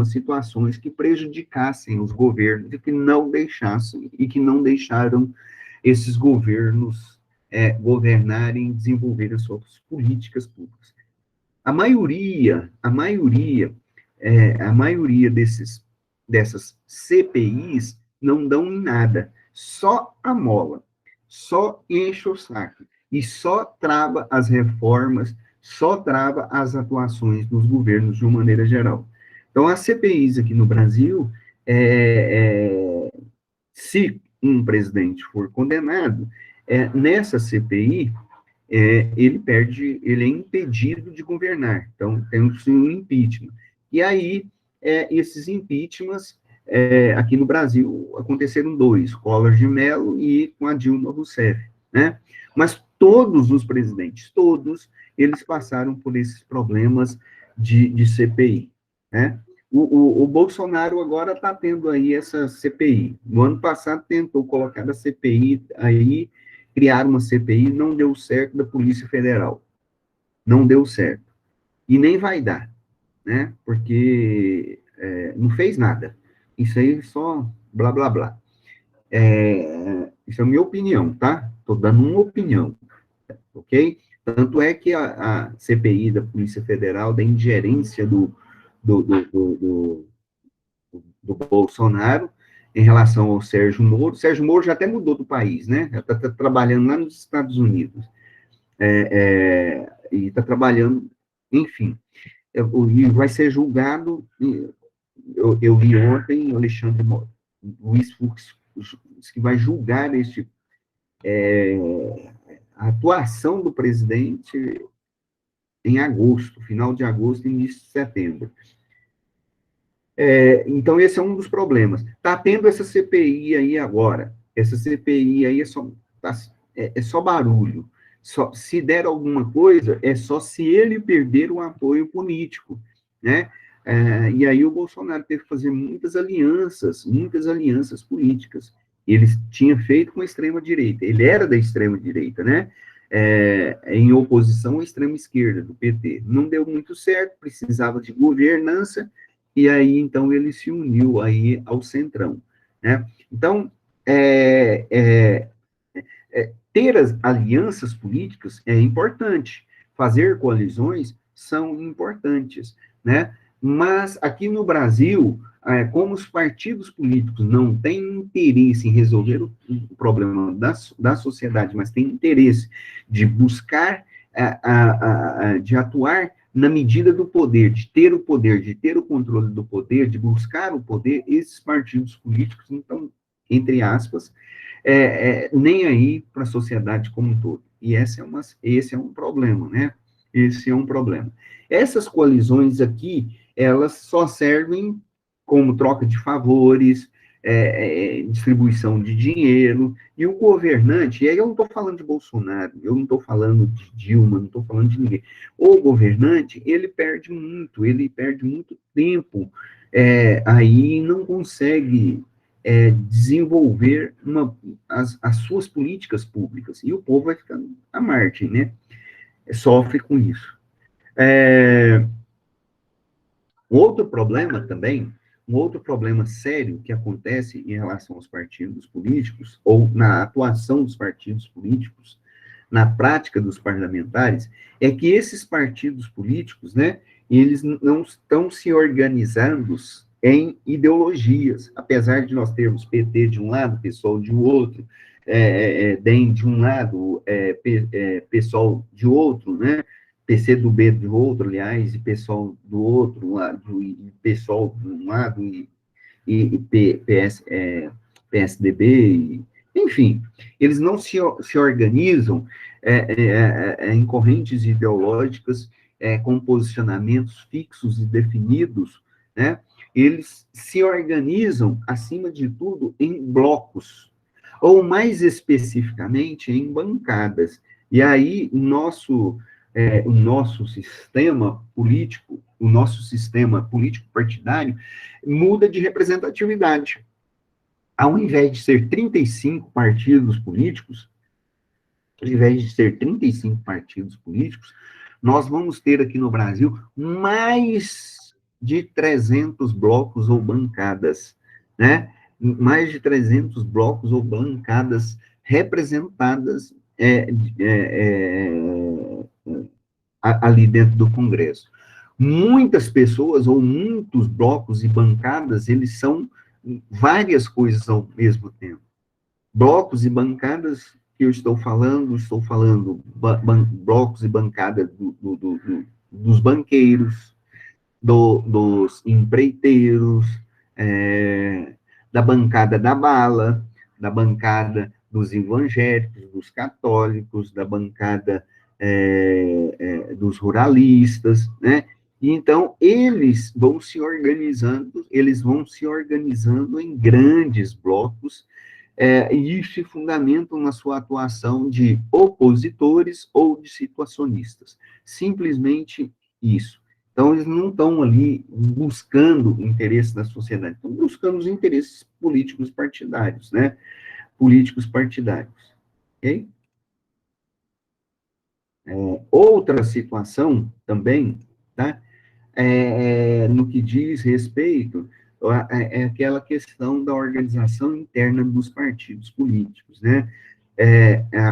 situações que prejudicassem os governos e que não deixaram esses governos governarem e desenvolverem as suas políticas públicas. A maioria dessas CPIs não dão em nada, só amola, só enche o saco, e só trava as reformas, só trava as atuações dos governos de uma maneira geral. Então, as CPIs aqui no Brasil, se um presidente for condenado, nessa CPI, ele é impedido de governar. Então, temos um impeachment. E aí, esses impeachments, aqui no Brasil, aconteceram dois, Collor de Mello e com a Dilma Rousseff, né? Mas todos os presidentes, todos, eles passaram por esses problemas de CPI, né? O Bolsonaro agora está tendo aí essa CPI. No ano passado tentou colocar a CPI aí, criar uma CPI, não deu certo, da Polícia Federal. Não deu certo. E nem vai dar, né? Porque não fez nada. Isso aí só blá, blá, blá. Isso é a minha opinião, tá? Estou dando uma opinião, ok? Tanto é que a CPI da Polícia Federal, da ingerência do Bolsonaro em relação ao Sérgio Moro. Sérgio Moro já até mudou do país, né? Já está trabalhando lá nos Estados Unidos. E está trabalhando, enfim. E vai ser julgado, eu li ontem, Alexandre Luiz Fux, que vai julgar a atuação do presidente em agosto, final de agosto, início de setembro. Então, esse é um dos problemas. Está tendo essa CPI aí agora. Essa CPI aí é só barulho. Se der alguma coisa, é só se ele perder o apoio político, né? E aí o Bolsonaro teve que fazer muitas alianças políticas. Ele tinha feito com a extrema-direita. Ele era da extrema-direita, né? Em oposição à extrema-esquerda, do PT. Não deu muito certo, precisava de governança, e aí, então, ele se uniu aí ao Centrão, né? Então, ter as alianças políticas é importante, fazer coalizões são importantes, né? Mas aqui no Brasil, como os partidos políticos não têm interesse em resolver o problema da sociedade, mas têm interesse de buscar, de atuar na medida do poder, de ter o controle do poder, de buscar o poder, esses partidos políticos, então, entre aspas, nem aí para a sociedade como um todo. E esse é um problema, né? Esse é um problema. Essas coalizões aqui, elas só servem como troca de favores, distribuição de dinheiro, e o governante, e aí eu não estou falando de Bolsonaro, eu não estou falando de Dilma, não estou falando de ninguém. O governante, ele perde muito tempo, aí não consegue desenvolver as suas políticas públicas, e o povo vai ficando à margem, né? Sofre com isso. Um outro problema sério que acontece em relação aos partidos políticos, ou na atuação dos partidos políticos, na prática dos parlamentares, é que esses partidos políticos, né, eles não estão se organizando em ideologias, apesar de nós termos PT de um lado, PSOL de outro, DEM de um lado, PSOL de outro, né, PCdoB de outro, aliás, e PSOL do outro lado, e PSOL de um lado, e PSDB, enfim, eles não se organizam em correntes ideológicas, com posicionamentos fixos e definidos, né? Eles se organizam, acima de tudo, em blocos, ou mais especificamente, em bancadas. E aí, o nosso sistema político partidário muda de representatividade. Ao invés de ser 35 partidos políticos, nós vamos ter aqui no Brasil mais de 300 blocos ou bancadas, né? Mais de 300 blocos ou bancadas representadas ali dentro do Congresso. Muitas pessoas, ou muitos blocos e bancadas, eles são várias coisas ao mesmo tempo. Blocos e bancadas que eu estou falando blocos e bancadas dos banqueiros, dos empreiteiros, da bancada da bala, da bancada dos evangélicos, dos católicos, da bancada dos ruralistas, né? E então, eles vão se organizando em grandes blocos, e se fundamentam na sua atuação de opositores ou de situacionistas. Simplesmente isso. Então, eles não estão ali buscando o interesse da sociedade, estão buscando os interesses políticos partidários, né? Políticos partidários. Ok? Outra situação também, tá? No que diz respeito aquela questão da organização interna dos partidos políticos, né?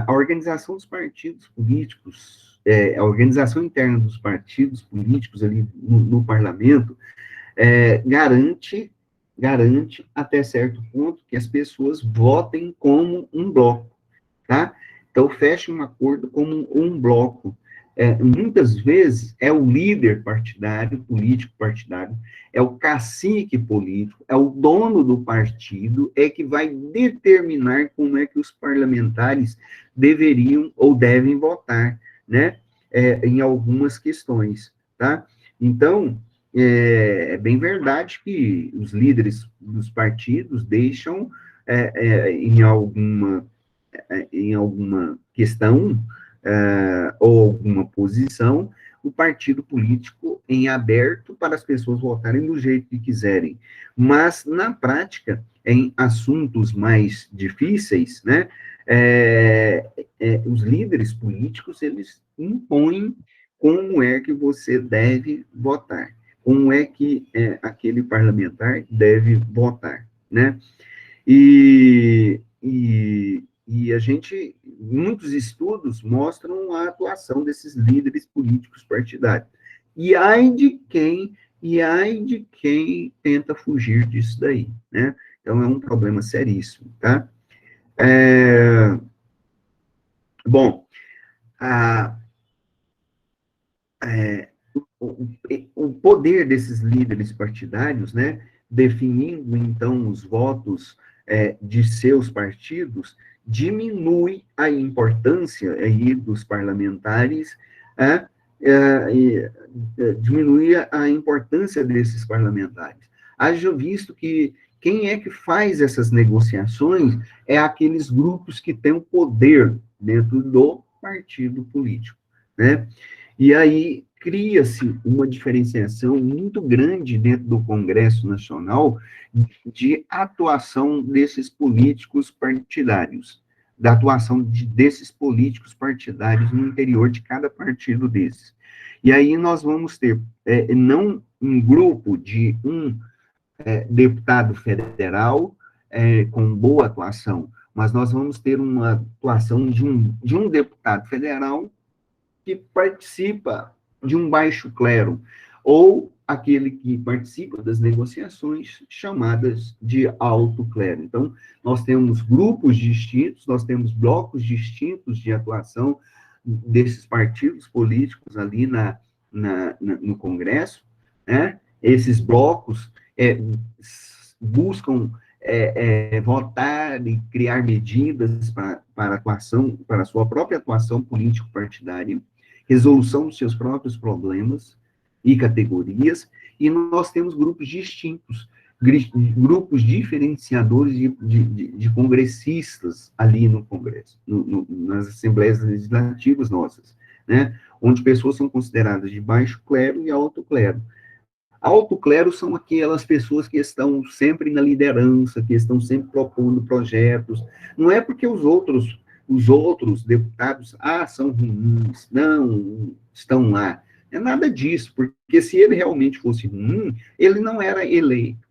A organização dos partidos políticos, a organização interna dos partidos políticos ali no parlamento, garante até certo ponto que as pessoas votem como um bloco, tá? Então, fecha um acordo como um bloco. Muitas vezes é o líder partidário, político partidário, é o cacique político, é o dono do partido, que vai determinar como é que os parlamentares deveriam ou devem votar, né? Em algumas questões, tá? Então, é bem verdade que os líderes dos partidos deixam em alguma questão ou alguma posição, o partido político em aberto para as pessoas votarem do jeito que quiserem. Mas, na prática, em assuntos mais difíceis, né, os líderes políticos, eles impõem como é que você deve votar, como é que aquele parlamentar deve votar, né? E a gente, muitos estudos mostram a atuação desses líderes políticos partidários. E ai de quem tenta fugir disso daí, né? Então, é um problema seríssimo, tá? Bom, o poder desses líderes partidários, né, definindo, então, os votos de seus partidos, diminui a importância aí dos parlamentares, diminui a importância desses parlamentares. Haja visto que quem é que faz essas negociações é aqueles grupos que têm o poder dentro do partido político, né? E aí cria-se uma diferenciação muito grande dentro do Congresso Nacional de atuação desses políticos partidários, da atuação desses políticos partidários no interior de cada partido desses. E aí nós vamos ter, não um grupo de deputado federal com boa atuação, mas nós vamos ter uma atuação de um deputado federal que participa de um baixo clero, ou aquele que participa das negociações chamadas de alto clero. Então, nós temos grupos distintos, nós temos blocos distintos de atuação desses partidos políticos ali no Congresso, né? Esses blocos buscam votar e criar medidas para a sua própria atuação político-partidária, resolução dos seus próprios problemas e categorias, e nós temos grupos distintos, grupos diferenciadores de congressistas ali no Congresso, nas assembleias legislativas nossas, né, onde pessoas são consideradas de baixo clero e alto clero. Alto clero são aquelas pessoas que estão sempre na liderança, que estão sempre propondo projetos. Não é porque os outros deputados, são ruins, não estão lá. É nada disso, porque se ele realmente fosse ruim, ele não era eleito.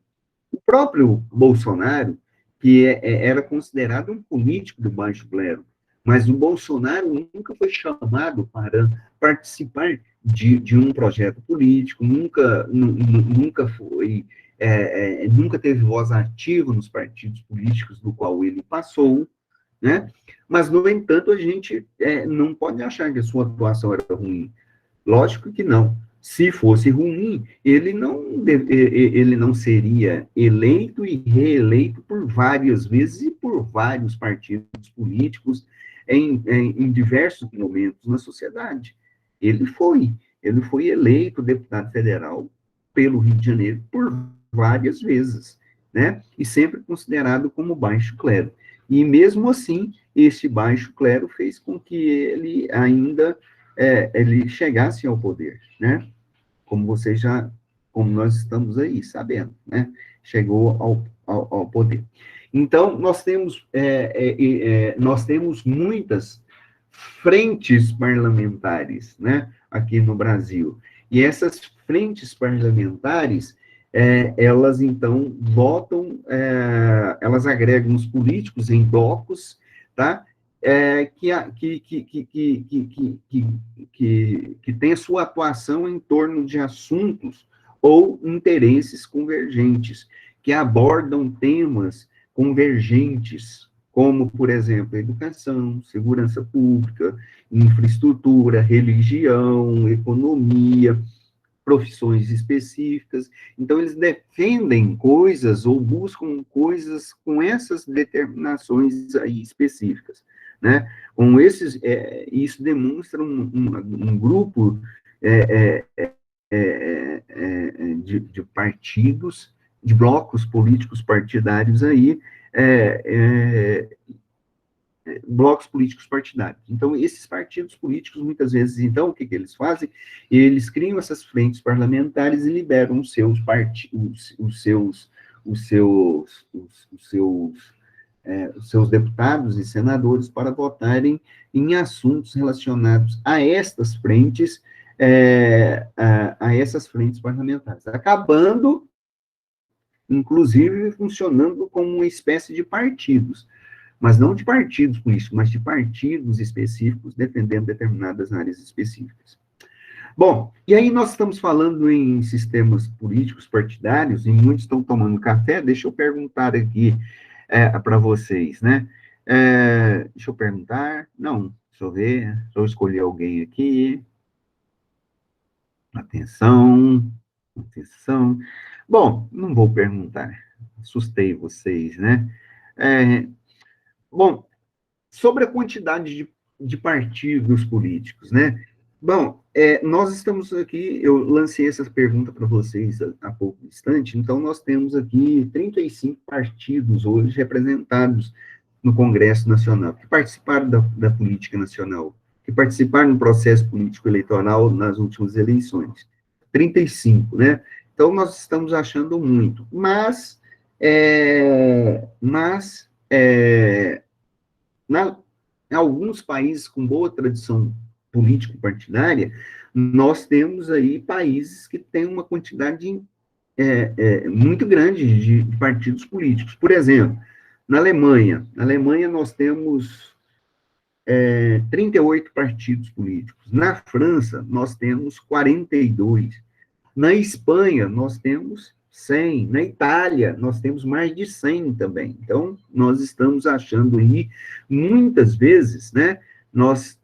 O próprio Bolsonaro, que era considerado um político do baixo clero, mas o Bolsonaro nunca foi chamado para participar de um projeto político, nunca teve voz ativa nos partidos políticos do qual ele passou, né? Mas, no entanto, a gente não pode achar que a sua atuação era ruim. Lógico que não. Se fosse ruim, ele não seria eleito e reeleito por várias vezes e por vários partidos políticos em diversos momentos na sociedade. Ele foi eleito deputado federal pelo Rio de Janeiro por várias vezes, né? E sempre considerado como baixo clero. E mesmo assim, esse baixo clero fez com que ele ainda ele chegasse ao poder, né? Como nós estamos aí sabendo, né? Chegou ao poder. Então, nós temos muitas frentes parlamentares, né? Aqui no Brasil. E essas frentes parlamentares, elas, então, elas agregam os políticos em blocos, tá? Que tem a sua atuação em torno de assuntos ou interesses convergentes, que abordam temas convergentes, como, por exemplo, educação, segurança pública, infraestrutura, religião, economia, profissões específicas. Então, eles defendem coisas ou buscam coisas com essas determinações aí específicas, né? Isso demonstra um grupo de partidos, de blocos políticos partidários aí, blocos políticos partidários. Então, esses partidos políticos, muitas vezes, então, o que eles fazem? Eles criam essas frentes parlamentares e liberam os seus deputados e senadores para votarem em assuntos relacionados a estas frentes, a essas frentes parlamentares, acabando, inclusive, funcionando como uma espécie de partidos, mas não de partidos políticos, mas de partidos específicos defendendo determinadas áreas específicas. Bom, e aí nós estamos falando em sistemas políticos partidários, e muitos estão tomando café, deixa eu perguntar aqui para vocês, né? Deixa eu perguntar, não, deixa eu ver, deixa eu escolher alguém aqui. Atenção. Bom, não vou perguntar, assustei vocês, né? Bom, sobre a quantidade de partidos políticos, né? Bom, nós estamos aqui, eu lancei essa pergunta para vocês há pouco instante, então nós temos aqui 35 partidos hoje representados no Congresso Nacional, que participaram da política nacional, que participaram do processo político eleitoral nas últimas eleições. 35, né? Então, nós estamos achando muito, mas em alguns países com boa tradição político-partidária, nós temos aí países que têm uma quantidade muito grande de partidos políticos. Por exemplo, na Alemanha nós temos 38 partidos políticos. Na França, nós temos 42. Na Espanha, nós temos 100. Na Itália, nós temos mais de 100 também. Então, nós estamos achando aí, muitas vezes, né? Nós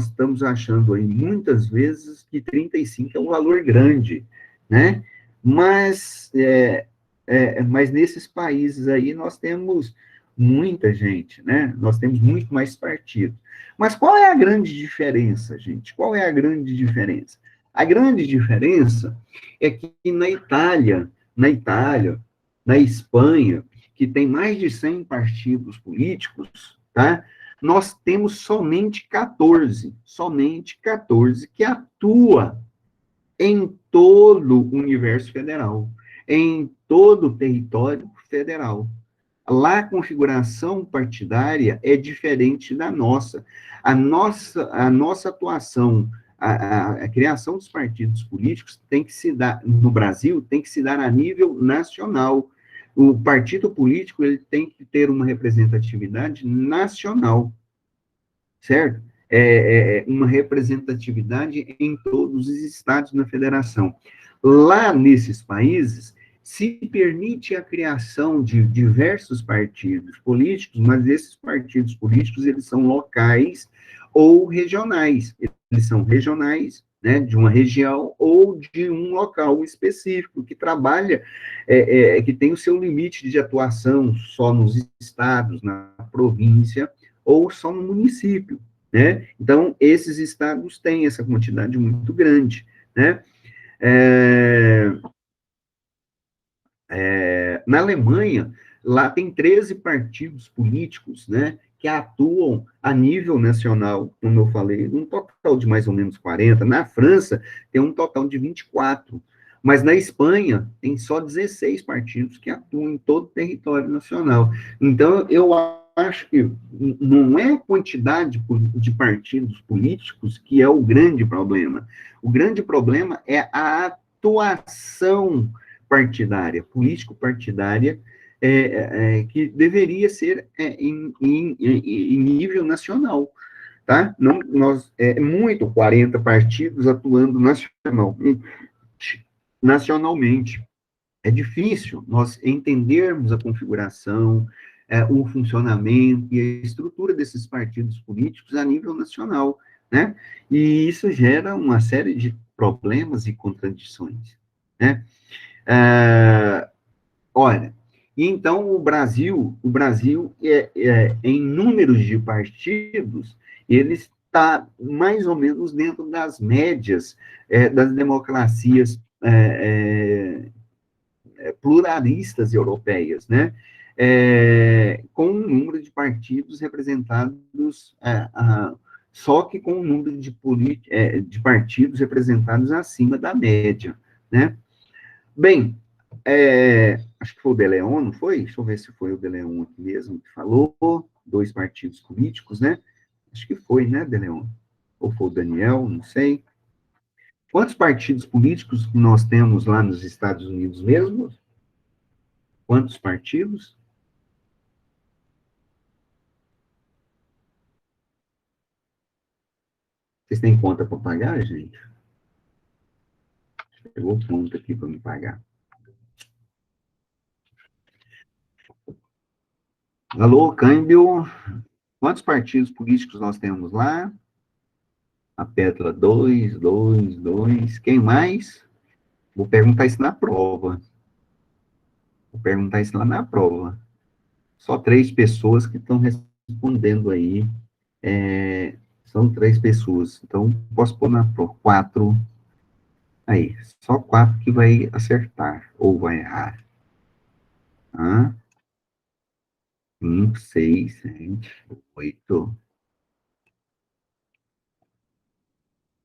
estamos achando aí, muitas vezes, que 35 é um valor grande, né? Mas nesses países aí, nós temos muita gente, né? Nós temos muito mais partidos. Mas qual é a grande diferença, gente? Qual é a grande diferença? A grande diferença é que na Itália, na Espanha, que tem mais de 100 partidos políticos, tá? Nós temos somente 14 que atua em todo o universo federal, em todo o território federal. Lá a configuração partidária é diferente da nossa. A nossa atuação, a criação dos partidos políticos tem que se dar, no Brasil, tem que se dar a nível nacional. O partido político ele tem que ter uma representatividade nacional, certo? Uma representatividade em todos os estados na federação. Lá nesses países, se permite a criação de diversos partidos políticos, mas esses partidos políticos, eles são locais ou regionais. eles são regionais, né, de uma região ou de um local específico, que trabalha, que tem o seu limite de atuação só nos estados, na província, ou só no município, né? Então, esses estados têm essa quantidade muito grande, né? Na Alemanha, lá tem 13 partidos políticos, né, que atuam a nível nacional, como eu falei, um total de mais ou menos 40. Na França, tem um total de 24. Mas na Espanha, tem só 16 partidos que atuam em todo o território nacional. Então, eu acho que não é a quantidade de partidos políticos que é o grande problema. O grande problema é a atuação partidária, político-partidária, que deveria ser em nível nacional, tá? Não, muito 40 partidos atuando nacionalmente. É difícil nós entendermos a configuração, o funcionamento e a estrutura desses partidos políticos a nível nacional, né? E isso gera uma série de problemas e contradições, né? Olha, então o Brasil em números de partidos, ele está mais ou menos dentro das médias das democracias pluralistas europeias, né? Com um número de partidos representados, só que com um número de partidos representados acima da média, né? Bem, acho que foi o De Leon, não foi? Deixa eu ver se foi o De Leon aqui mesmo que falou, 2 partidos políticos, né? Acho que foi, né, De Leon? Ou foi o Daniel, não sei. Quantos partidos políticos nós temos lá nos Estados Unidos mesmo? Quantos partidos? Vocês têm conta para pagar, gente? Pegou conta aqui para me pagar. Alô, câmbio. Quantos partidos políticos nós temos lá? A Pétala, 2, 2, 2. Quem mais? Vou perguntar isso na prova. Vou perguntar isso lá na prova. Só 3 pessoas que estão respondendo aí. São 3 pessoas. Então, posso pôr na prova. 4. Aí, só 4 que vai acertar. Ou vai errar. 5, 6, 7, 8.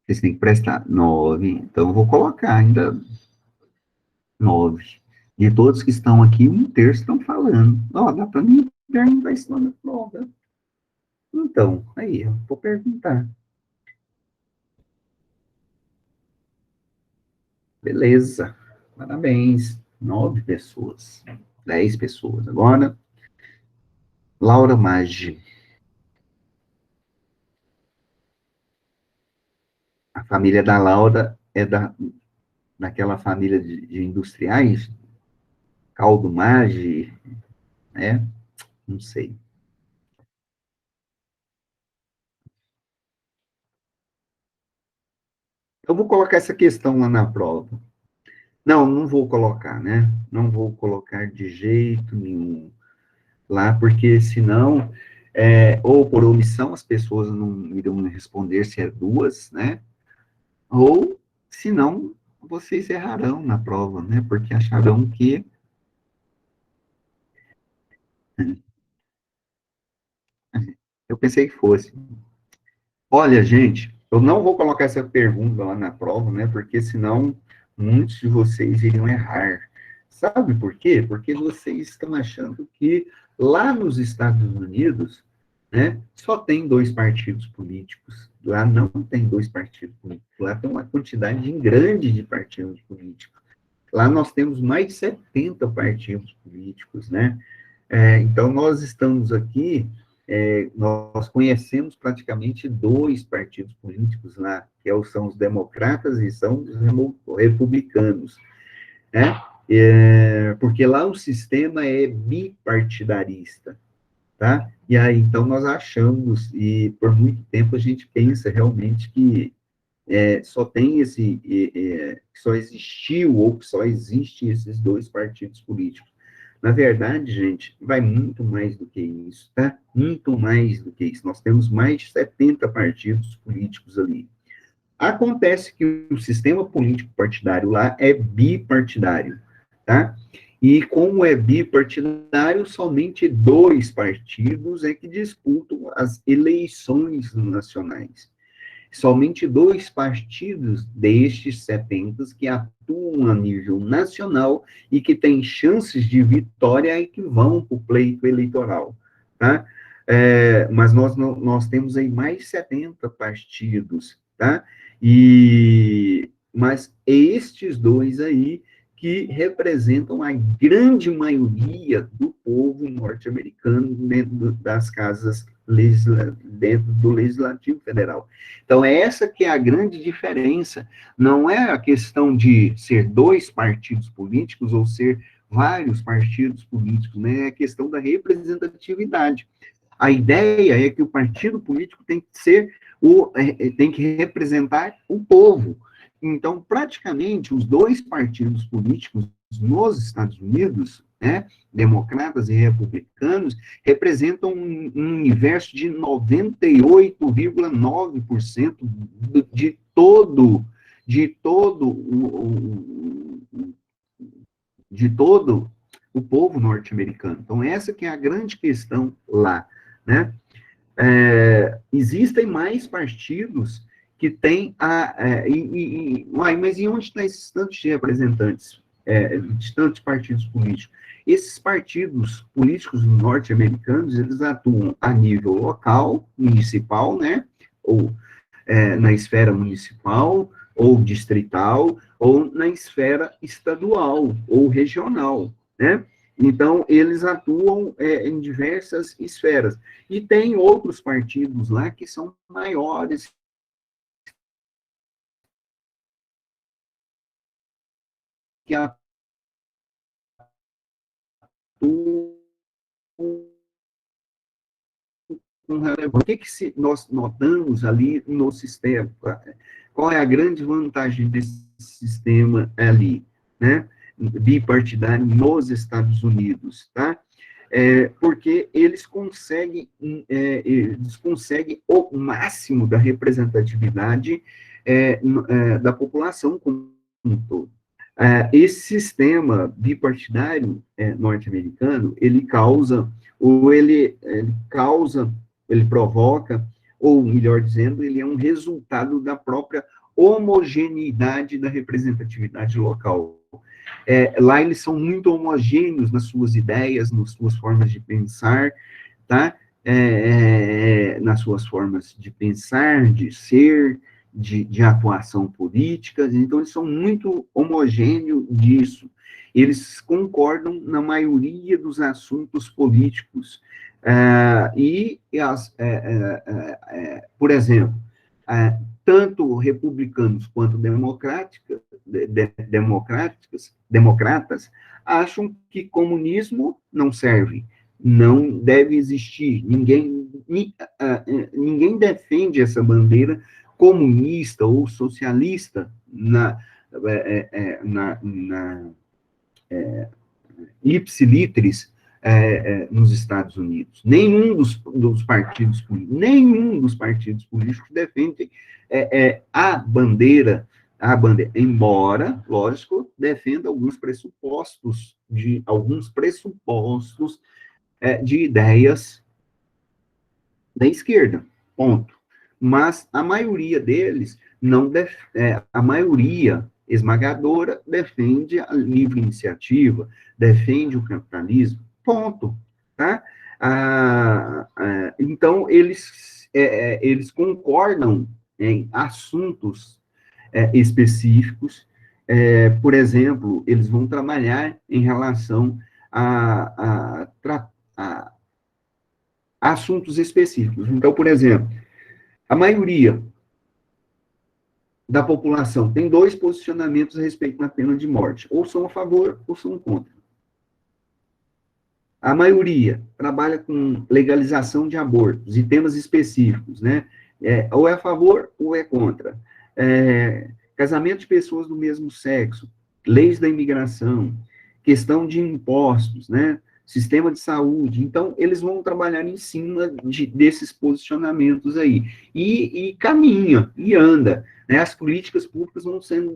Vocês têm que prestar. 9. Então, eu vou colocar ainda 9. De todos que estão aqui, 1/3 estão falando. Ó, dá para mim perguntar isso lá na prova. Então, aí, eu vou perguntar. Beleza. Parabéns. 9 pessoas. 10 pessoas. Agora, Laura Maggi. A família da Laura é daquela família de industriais? Caldo Maggi, né? Não sei. Eu vou colocar essa questão lá na prova. Não, não vou colocar, né? Não vou colocar de jeito nenhum lá, porque senão, ou por omissão, as pessoas não irão responder se é 2, né? Ou, senão, vocês errarão na prova, né? Porque acharão que... Eu pensei que fosse. Olha, gente, eu não vou colocar essa pergunta lá na prova, né? Porque senão muitos de vocês iriam errar. Sabe por quê? Porque vocês estão achando que lá nos Estados Unidos, né, só tem 2 partidos políticos. Lá não tem 2 partidos políticos. Lá tem uma quantidade grande de partidos políticos. Lá nós temos mais de 70 partidos políticos, né? Então, nós estamos aqui, nós conhecemos praticamente 2 partidos políticos lá, que são os democratas e são os republicanos, né? Porque lá o sistema é bipartidarista, tá? E aí, então, nós achamos, e por muito tempo a gente pensa realmente que só tem só existiu ou que só existe esses dois partidos políticos. Na verdade, gente, vai muito mais do que isso, tá? Muito mais do que isso. Nós temos mais de 70 partidos políticos ali. Acontece que o sistema político partidário lá é bipartidário, tá? E como é bipartidário, somente dois partidos é que disputam as eleições nacionais. Somente dois partidos destes 70 que atuam a nível nacional e que têm chances de vitória e que vão para o pleito eleitoral, tá? Mas nós temos aí mais de 70 partidos, tá? Mas estes dois aí que representam a grande maioria do povo norte-americano dentro das casas dentro do Legislativo Federal. Então, essa que é a grande diferença. Não é a questão de ser dois partidos políticos ou ser vários partidos políticos, né? É a questão da representatividade. A ideia é que o partido político tem que ser tem que representar o povo. Então, praticamente, os dois partidos políticos nos Estados Unidos, né, democratas e republicanos, representam um universo de 98,9% de todo o povo norte-americano. Então, essa que é a grande questão lá, né? Existem mais partidos que têm mas e onde estão esses tantos representantes, de tantos partidos políticos? Esses partidos políticos norte-americanos, eles atuam a nível local, municipal, né, ou na esfera municipal, ou distrital, ou na esfera estadual, ou regional, né? Então, eles atuam em diversas esferas. E tem outros partidos lá que são maiores, que atuam. O que nós notamos ali no sistema? Qual é a grande vantagem desse sistema ali, né? Bipartidário nos Estados Unidos, tá? Porque eles conseguem o máximo da representatividade da população como um todo. Esse sistema bipartidário norte-americano, ele provoca, ou melhor dizendo, ele é um resultado da própria homogeneidade da representatividade local. Lá eles são muito homogêneos nas suas ideias, nas suas formas de pensar, tá? Nas suas formas de pensar, de ser, de atuação política, então eles são muito homogêneos disso. Eles concordam na maioria dos assuntos políticos. Por exemplo, tanto republicanos quanto democratas acham que comunismo não serve, não deve existir. Ninguém defende essa bandeira comunista ou socialista ipsilitris nos Estados Unidos. Nenhum dos partidos políticos defende a bandeira, embora, lógico, defenda alguns pressupostos de ideias da esquerda, ponto. Mas a maioria deles a maioria esmagadora defende a livre iniciativa, defende o capitalismo, ponto, tá? Então, eles concordam em assuntos específicos. Por exemplo, eles vão trabalhar em relação a assuntos específicos. Então, por exemplo, a maioria da população tem dois posicionamentos a respeito da pena de morte, ou são a favor ou são contra. A maioria trabalha com legalização de abortos e temas específicos, né? Ou é a favor ou é contra. casamento de pessoas do mesmo sexo, leis da imigração, questão de impostos, né? Sistema de saúde. Então, eles vão trabalhar em cima desses posicionamentos aí. E caminha, e anda. Né? As políticas públicas vão sendo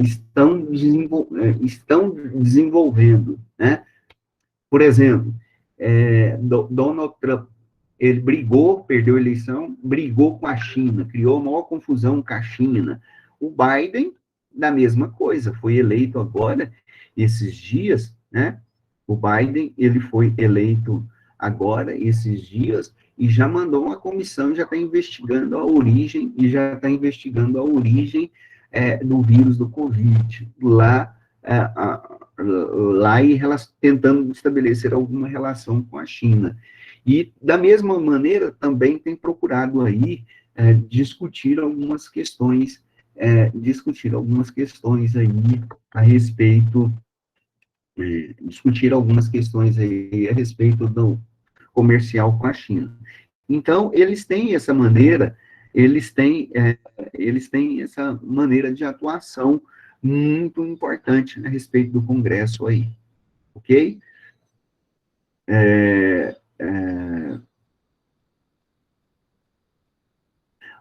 estão desenvolvendo. Né? Por exemplo, Donald Trump, ele brigou, perdeu a eleição, brigou com a China, criou a maior confusão com a China. O Biden, da mesma coisa, foi eleito agora, esses dias, né? O Biden, ele foi eleito agora, esses dias, e já mandou uma comissão, já está investigando a origem, do vírus do Covid, lá e tentando estabelecer alguma relação com a China. E, da mesma maneira, também tem procurado aí discutir algumas questões aí a respeito do comercial com a China. Então, eles têm essa maneira de atuação muito importante a respeito do Congresso aí, ok?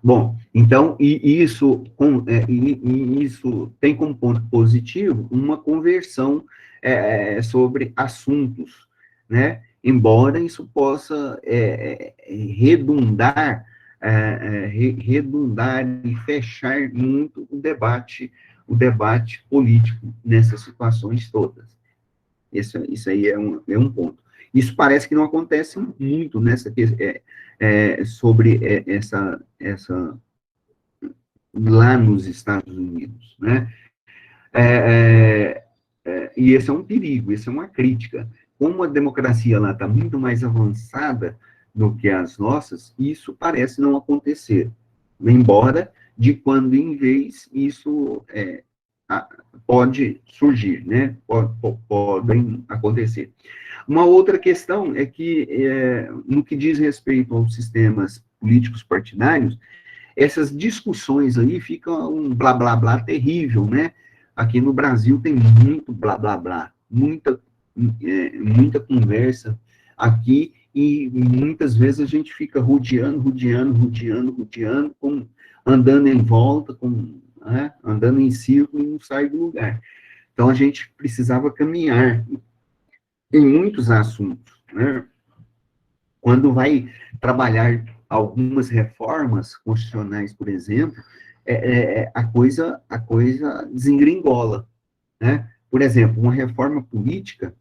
Bom, então, isso tem como ponto positivo uma conversão sobre assuntos, né? Embora isso possa redundar e fechar muito o debate político nessas situações todas. Isso aí é um ponto. Isso parece que não acontece muito sobre essa lá nos Estados Unidos, né? E esse é um perigo, esse é uma crítica. Como a democracia lá está muito mais avançada do que as nossas, isso parece não acontecer. Embora, de quando em vez, isso pode surgir, né? Podem acontecer. Uma outra questão é que, no que diz respeito aos sistemas políticos partidários, essas discussões aí ficam um blá, blá, blá terrível, né? Aqui no Brasil tem muito blá, blá, blá, muita conversa aqui, e muitas vezes a gente fica rodeando, andando em volta, andando em círculo e não sai do lugar. Então, a gente precisava caminhar em muitos assuntos, né? Quando vai trabalhar algumas reformas constitucionais, por exemplo, a coisa desengringola, né? Por exemplo, uma reforma política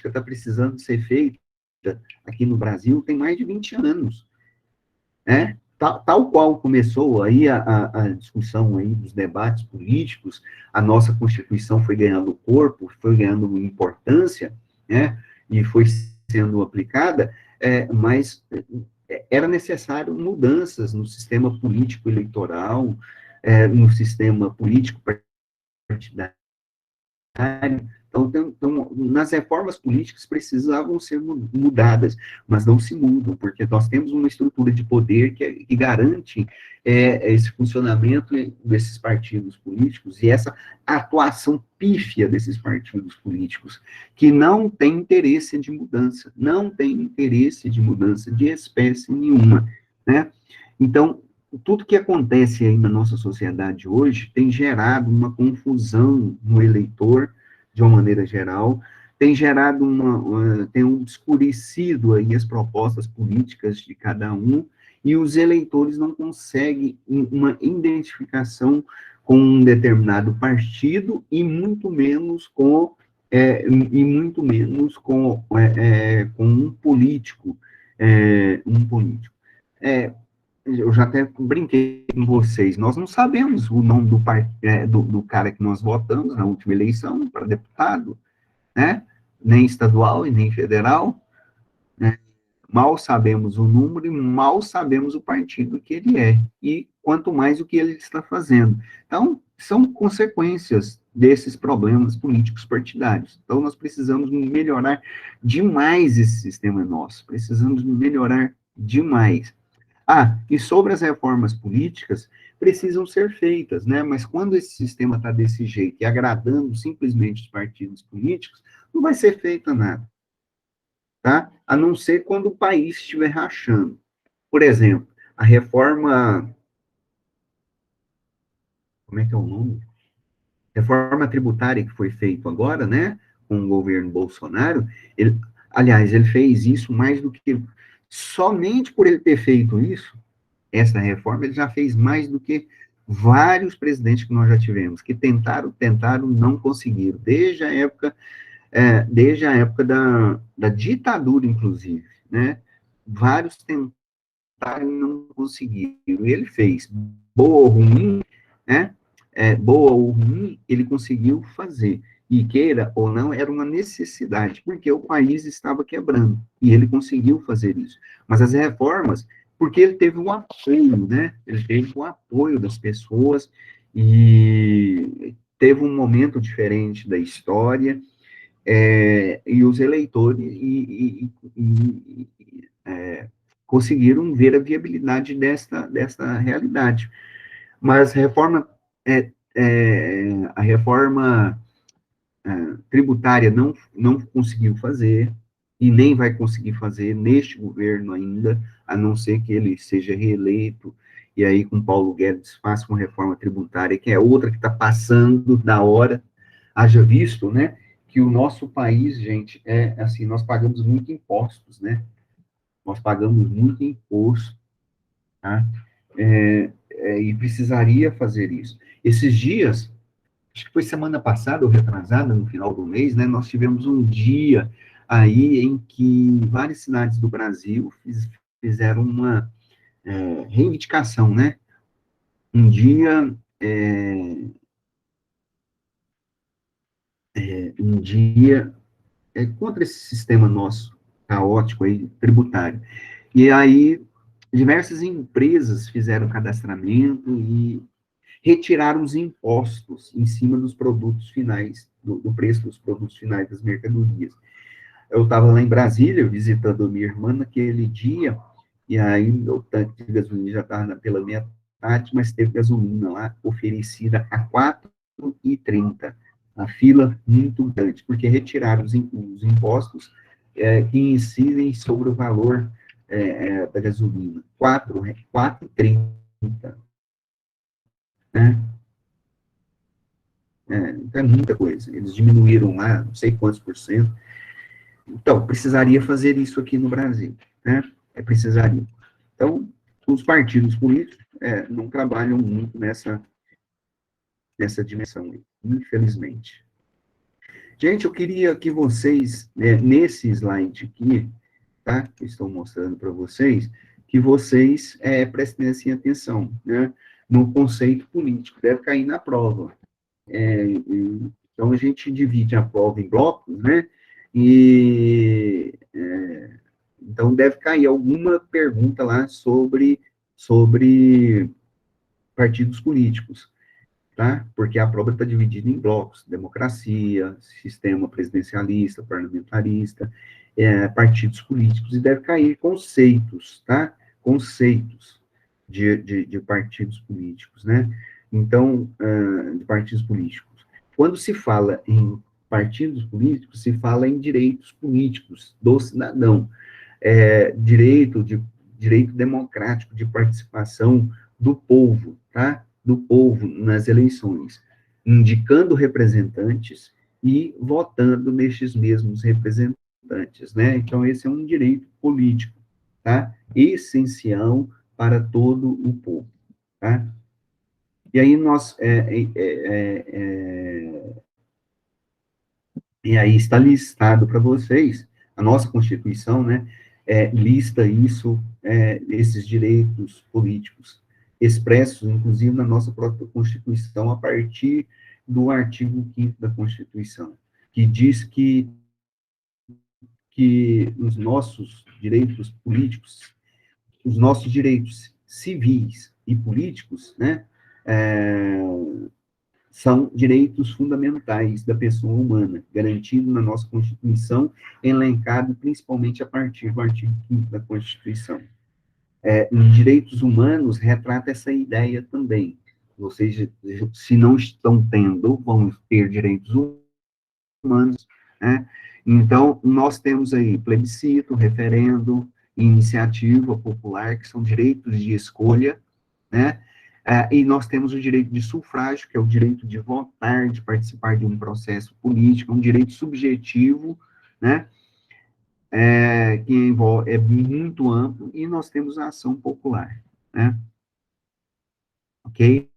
está precisando ser feita aqui no Brasil tem mais de 20 anos, né? Tal qual começou aí a discussão aí dos debates políticos, a nossa Constituição foi ganhando corpo, foi ganhando importância, né? E foi sendo aplicada, mas era necessário mudanças no sistema político eleitoral, no sistema político partidário. Então, nas reformas políticas precisavam ser mudadas, mas não se mudam, porque nós temos uma estrutura de poder que garante esse funcionamento desses partidos políticos e essa atuação pífia desses partidos políticos, que não tem interesse de mudança, de espécie nenhuma, né? Então, tudo que acontece aí na nossa sociedade hoje tem gerado uma confusão no eleitor, de uma maneira geral, tem gerado tem obscurecido aí as propostas políticas de cada um, e os eleitores não conseguem uma identificação com um determinado partido, e muito menos com um político, eu já até brinquei com vocês, nós não sabemos o nome do cara que nós votamos na última eleição para deputado, né? Nem estadual e nem federal, né? Mal sabemos o número e mal sabemos o partido que ele é, e quanto mais o que ele está fazendo. Então, são consequências desses problemas políticos partidários. Então, nós precisamos melhorar demais esse sistema nosso, precisamos melhorar demais. Ah, e sobre as reformas políticas, precisam ser feitas, né? Mas quando esse sistema está desse jeito e agradando simplesmente os partidos políticos, não vai ser feito nada, tá? A não ser quando o país estiver rachando. Por exemplo, a reforma, como é que é o nome? Reforma tributária que foi feito agora, né, com o governo Bolsonaro, ele, aliás, ele fez isso mais do que, somente por ele ter feito isso, essa reforma, ele já fez mais do que vários presidentes que nós já tivemos, que tentaram, não conseguiram, desde a época da ditadura, inclusive, né, vários tentaram e não conseguiram, ele fez, boa ou ruim, né, boa ou ruim, ele conseguiu fazer. E queira ou não, era uma necessidade, porque o país estava quebrando, e ele conseguiu fazer isso. Mas as reformas, porque ele teve o apoio, né? Ele teve o apoio das pessoas, e teve um momento diferente da história, e os eleitores conseguiram ver a viabilidade desta realidade. Mas a reforma tributária não conseguiu fazer, e nem vai conseguir fazer neste governo ainda, a não ser que ele seja reeleito, e aí com Paulo Guedes faça uma reforma tributária, que é outra que está passando da hora, haja visto, né, que o nosso país, gente, assim, nós pagamos muito impostos, né, nós pagamos muito imposto, tá, e precisaria fazer isso. Esses dias, acho que foi semana passada ou retrasada, no final do mês, né, nós tivemos um dia aí em que várias cidades do Brasil fizeram uma reivindicação, né? Um dia, um dia contra esse sistema nosso caótico aí, tributário. E aí, diversas empresas fizeram cadastramento e retiraram os impostos em cima dos produtos finais, do preço dos produtos finais das mercadorias. Eu estava lá em Brasília, visitando a minha irmã naquele dia, e aí o tanque de gasolina já estava pela metade, mas teve gasolina lá oferecida a 4,30. A fila muito grande, porque retiraram os impostos que incidem sobre o valor da gasolina. 4,30. Né? Então é muita coisa. Eles diminuíram lá, não sei quantos por cento. Então, precisaria fazer isso aqui no Brasil, né? Precisaria. Então, os partidos políticos não trabalham muito nessa dimensão, infelizmente. Gente, eu queria que vocês, nesse slide aqui, tá? Que estou mostrando para vocês, que vocês prestem assim, atenção, né? No conceito político, deve cair na prova. Então, a gente divide a prova em blocos, né? Então, deve cair alguma pergunta lá sobre partidos políticos, tá? Porque a prova está dividida em blocos: democracia, sistema presidencialista, parlamentarista, partidos políticos, e deve cair conceitos, tá? Conceitos de partidos políticos, né? Então, de partidos políticos. Quando se fala em partidos políticos, se fala em direitos políticos do cidadão, direito democrático de participação do povo, tá? Do povo nas eleições, indicando representantes e votando nestes mesmos representantes, né? Então, esse é um direito político, tá? Essencial para todo o povo, tá? E aí e aí está listado para vocês, a nossa Constituição, né, lista esses direitos políticos, expressos, inclusive, na nossa própria Constituição, a partir do artigo 5º da Constituição, que diz que os nossos direitos políticos, os nossos direitos civis e políticos, né, são direitos fundamentais da pessoa humana, garantido na nossa Constituição, elencado principalmente a partir do artigo 5º da Constituição. Em direitos humanos, retrata essa ideia também. Vocês, se não estão tendo, vão ter direitos humanos, né? Então, nós temos aí plebiscito, referendo, iniciativa popular, que são direitos de escolha, né? E nós temos o direito de sufrágio, que é o direito de votar, de participar de um processo político, um direito subjetivo, né? Que envolve, é muito amplo, e nós temos a ação popular, né? Ok?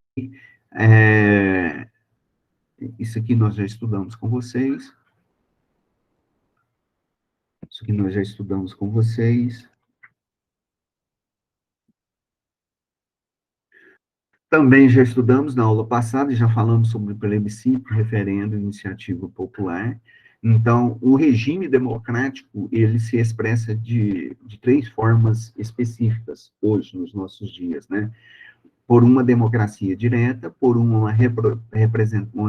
Isso aqui nós já estudamos com vocês. Isso aqui nós já estudamos com vocês. Também já estudamos na aula passada, e já falamos sobre plebiscito, referendo, iniciativa popular. Então, o regime democrático, ele se expressa de 3 formas específicas hoje, nos nossos dias, né? Por uma democracia direta, por uma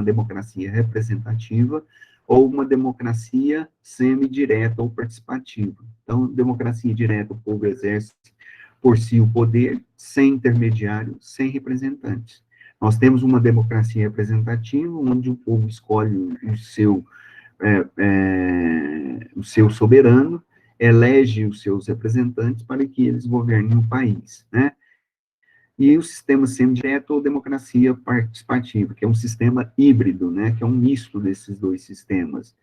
democracia representativa, ou uma democracia semidireta ou participativa. Então, democracia direta, o povo exerce por si o poder, sem intermediário, sem representantes. Nós temos uma democracia representativa, onde o povo escolhe o seu soberano, elege os seus representantes para que eles governem o país, né? E o sistema semidireto ou democracia participativa, que é um sistema híbrido, né, que é um misto desses 2 sistemas.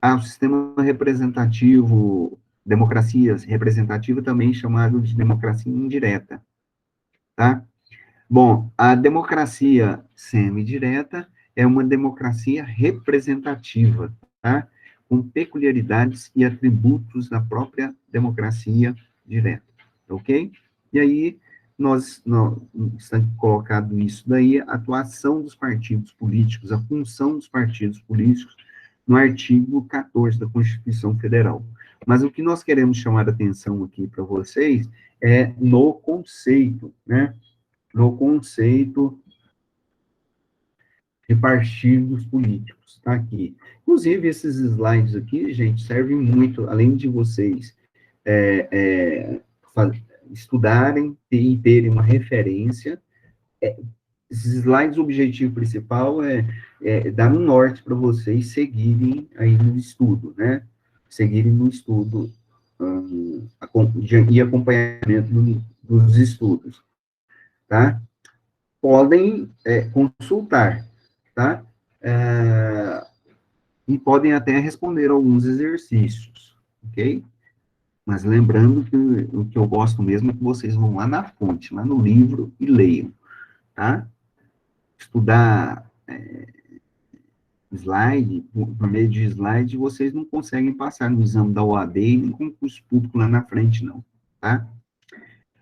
O sistema representativo, democracia representativa, também chamado de democracia indireta, tá? Bom, a democracia semidireta é uma democracia representativa, tá? Com peculiaridades e atributos da própria democracia direta, ok? E aí, está colocado isso daí, a atuação dos partidos políticos, a função dos partidos políticos, no artigo 14 da Constituição Federal. Mas o que nós queremos chamar a atenção aqui para vocês é no conceito, né? No conceito de partidos políticos, está aqui. Inclusive, esses slides aqui, gente, servem muito, além de vocês estudarem e terem uma referência. Esses slides, o objetivo principal é dar um norte para vocês seguirem aí no estudo, né? Seguirem no estudo e acompanhamento dos estudos, tá? Podem consultar, tá? E podem até responder alguns exercícios, ok? Mas lembrando que o que eu gosto mesmo é que vocês vão lá na fonte, lá no livro, e leiam, tá? Estudar slide, por meio de slide, vocês não conseguem passar no exame da OAB e nem concurso público lá na frente, não, tá?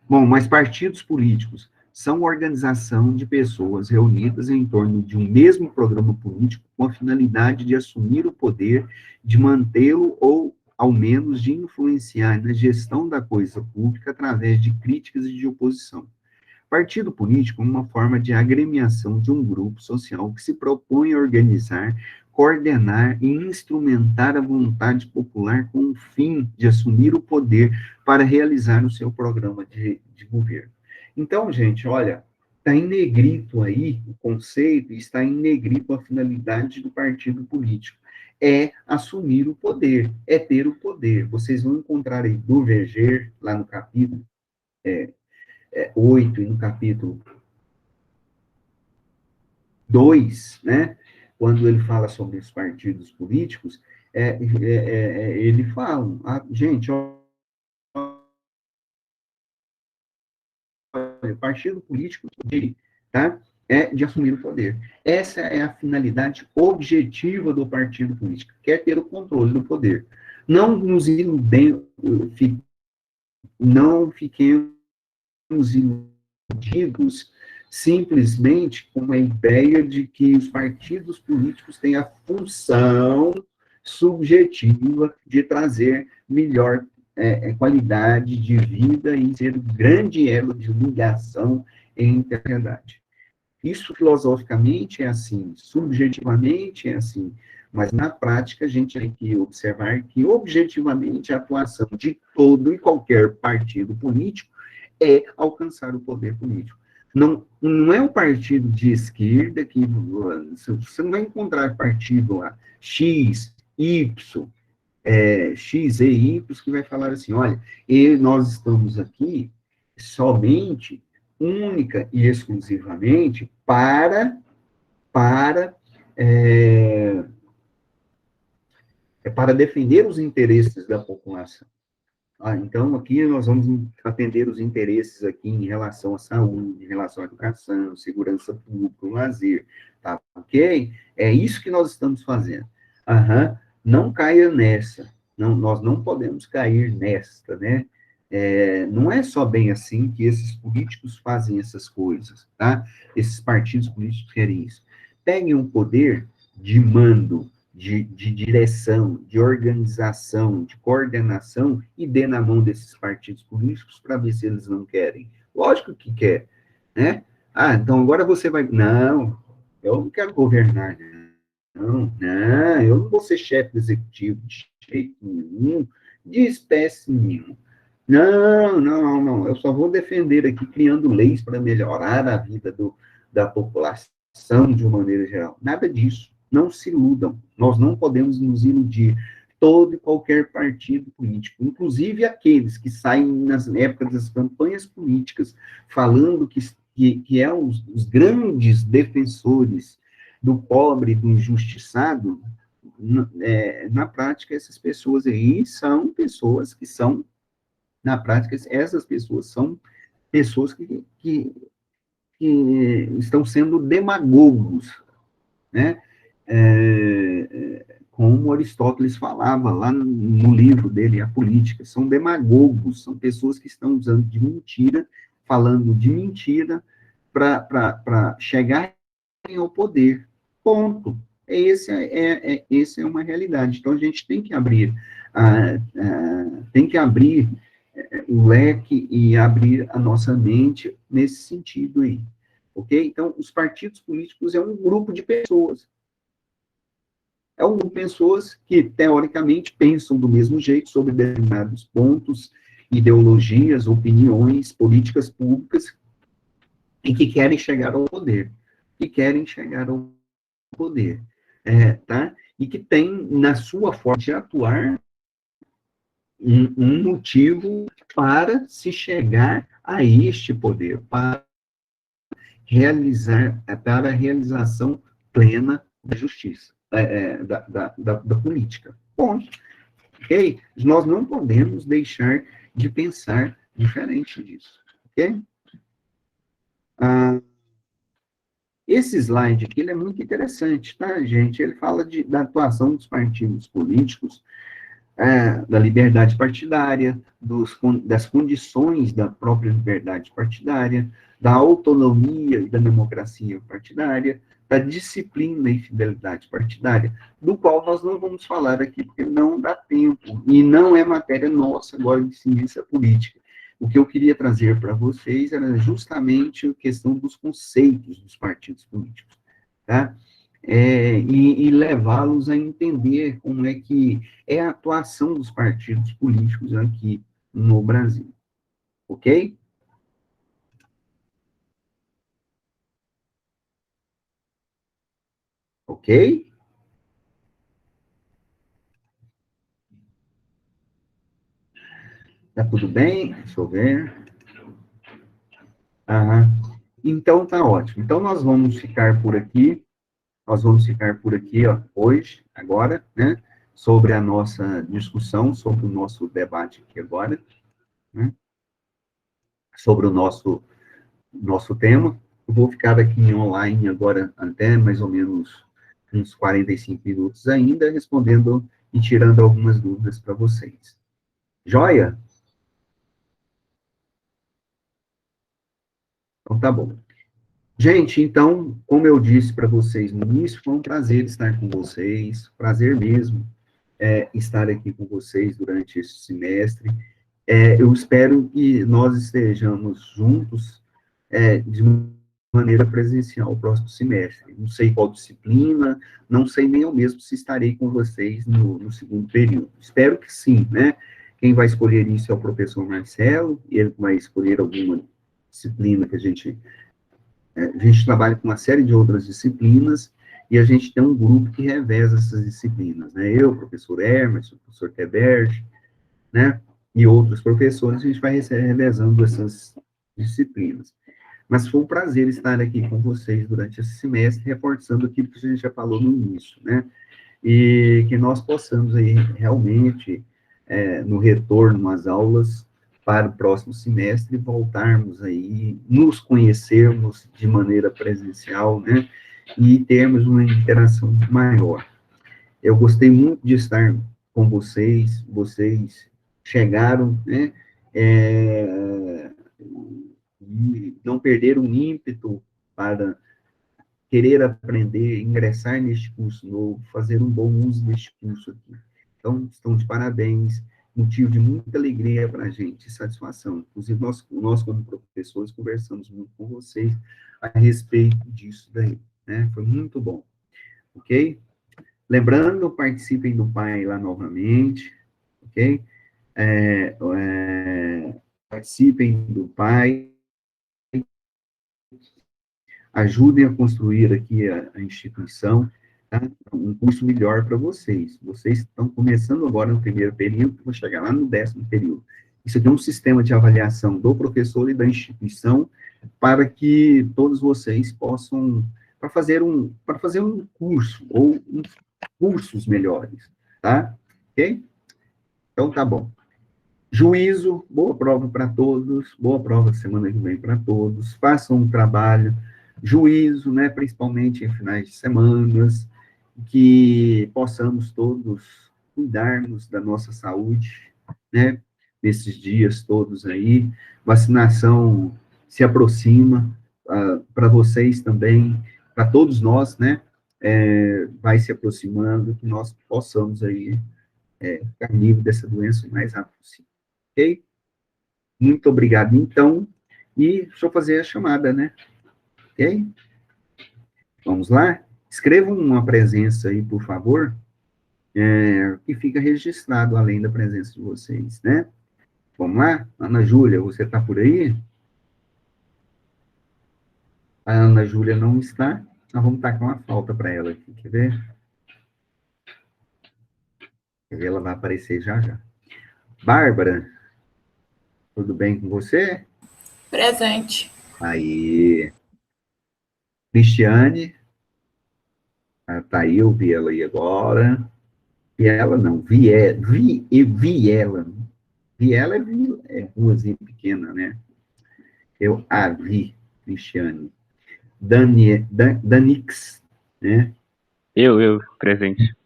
Bom, mas partidos políticos são organização de pessoas reunidas em torno de um mesmo programa político com a finalidade de assumir o poder, de mantê-lo ou, ao menos, de influenciar na gestão da coisa pública através de críticas e de oposição. Partido político é uma forma de agremiação de um grupo social que se propõe a organizar, coordenar e instrumentar a vontade popular com o fim de assumir o poder para realizar o seu programa de governo. Então, gente, olha, está em negrito aí o conceito, está em negrito a finalidade do partido político. É assumir o poder, é ter o poder. Vocês vão encontrar aí do Verger, lá no capítulo 8 e no capítulo 2, né, quando ele fala sobre os partidos políticos, ele fala, gente, partido político, tá, é de assumir o poder. Essa é a finalidade objetiva do partido político, quer ter o controle do poder. Não nos iludemos, não fiquemos iludidos simplesmente com a ideia de que os partidos políticos têm a função subjetiva de trazer melhor qualidade de vida e ser um grande elo de ligação entre a sociedade. Isso filosoficamente é assim, subjetivamente é assim, Mas, na prática, a gente tem que observar que, objetivamente, a atuação de todo e qualquer partido político é alcançar o poder político. Não é um partido de esquerda que você não vai encontrar partido lá, X, Y, X e Y, que vai falar assim, olha, nós estamos aqui somente, única e exclusivamente para é, para defender os interesses da população. Então, aqui nós vamos atender os interesses aqui em relação à saúde, em relação à educação, segurança pública, lazer, tá ok? É isso que nós estamos fazendo. Não caia nessa. Não, nós não podemos cair nesta, né? Não é só bem assim que esses políticos fazem essas coisas, tá? Esses partidos políticos querem isso. Peguem um poder de mando, de direção, de organização, de coordenação, e dê na mão desses partidos políticos para ver se eles não querem. Lógico que quer, né? Então agora você vai... Não, eu não quero governar, não, eu não vou ser chefe executivo de jeito nenhum, de espécie nenhuma. Não, eu só vou defender aqui, criando leis para melhorar a vida da população de uma maneira geral. Nada disso. Não se iludam, nós não podemos nos iludir. Todo e qualquer partido político, inclusive aqueles que saem nas épocas das campanhas políticas, falando que é os grandes defensores do pobre, do injustiçado, na prática, essas pessoas aí são pessoas que são, na prática, essas pessoas são pessoas que estão sendo demagogos, né? Como Aristóteles falava lá no livro dele, A Política, são demagogos, são pessoas que estão usando de mentira, falando de mentira para chegar ao poder. Ponto. Essa é uma realidade. Então, a gente tem que abrir, o leque e abrir a nossa mente nesse sentido aí. Ok? Então, os partidos políticos é um grupo de pessoas. É um grupo de pessoas que, teoricamente, pensam do mesmo jeito sobre determinados pontos, ideologias, opiniões, políticas públicas, e que querem chegar ao poder. Tá? E que tem, na sua forma de atuar, um motivo para se chegar a este poder, para a realização plena da justiça, da política. Ponto. Ok? Nós não podemos deixar de pensar diferente disso. Ok? Esse slide aqui ele é muito interessante, tá, gente? Ele fala da atuação dos partidos políticos, da liberdade partidária, das condições da própria liberdade partidária, da autonomia e da democracia partidária, da disciplina e fidelidade partidária, do qual nós não vamos falar aqui, porque não dá tempo, e não é matéria nossa agora de ciência política. O que eu queria trazer para vocês era justamente a questão dos conceitos dos partidos políticos, tá? E levá-los a entender como é que é a atuação dos partidos políticos aqui no Brasil. Ok? Ok? Tá tudo bem? Deixa eu ver. Então, tá ótimo. Então, nós vamos ficar por aqui. Ó, hoje, agora, né? Sobre a nossa discussão, sobre o nosso debate aqui agora, né? Sobre o nosso tema. Eu vou ficar aqui online agora até mais ou menos uns 45 minutos ainda, respondendo e tirando algumas dúvidas para vocês. Joia? Então, tá bom. Gente, então, como eu disse para vocês no início, foi um prazer estar com vocês, prazer mesmo estar aqui com vocês durante esse semestre. Eu espero que nós estejamos juntos de maneira presencial o próximo semestre. Não sei qual disciplina, não sei nem eu mesmo se estarei com vocês no segundo período. Espero que sim, né? Quem vai escolher isso é o professor Marcelo, ele vai escolher alguma disciplina que a gente trabalha com uma série de outras disciplinas, e a gente tem um grupo que reveza essas disciplinas, né? Eu, o professor Hermes, o professor Tebert, né? E outros professores, a gente vai revezando essas disciplinas. Mas foi um prazer estar aqui com vocês durante esse semestre, reforçando aquilo que a gente já falou no início, né? E que nós possamos aí realmente, no retorno às aulas, para o próximo semestre, voltarmos aí, nos conhecermos de maneira presencial, né? E termos uma interação maior. Eu gostei muito de estar com vocês, vocês chegaram, né? E não perderam o ímpeto para querer aprender, ingressar neste curso novo, fazer um bom uso deste curso aqui. Então, estão de parabéns, motivo de muita alegria para a gente, satisfação. Inclusive, nós, como professores, conversamos muito com vocês a respeito disso daí, né? Foi muito bom, ok? Lembrando, participem do Pai lá novamente, ok? Participem do Pai, ajudem a construir aqui a instituição, tá? Um curso melhor para vocês. Vocês estão começando agora no primeiro período, vão chegar lá no 10º período. Isso aqui é um sistema de avaliação do professor e da instituição para que todos vocês possam, para fazer um curso, ou cursos melhores, tá? Ok? Então, tá bom. Juízo, boa prova para todos, boa prova semana que vem para todos, façam um trabalho, juízo, né, principalmente em finais de semanas, que possamos todos cuidarmos da nossa saúde, né, nesses dias todos aí, vacinação se aproxima, para vocês também, para todos nós, né, vai se aproximando, que nós possamos aí ficar livre dessa doença o mais rápido possível. Ok? Muito obrigado, então. E deixa eu fazer a chamada, né? Ok? Vamos lá? Escrevam uma presença aí, por favor, que fica registrado além da presença de vocês, né? Vamos lá? Ana Júlia, você está por aí? A Ana Júlia não está. Nós vamos tacar uma falta para ela aqui, quer ver? Quer ver? Ela vai aparecer já já. Bárbara, tudo bem com você? Presente. Aí. Cristiane, tá aí, eu vi ela aí agora. Viela não, Viela. Viela é ruazinha pequena, né? Eu a vi, Cristiane. Danix, né? Eu, presente.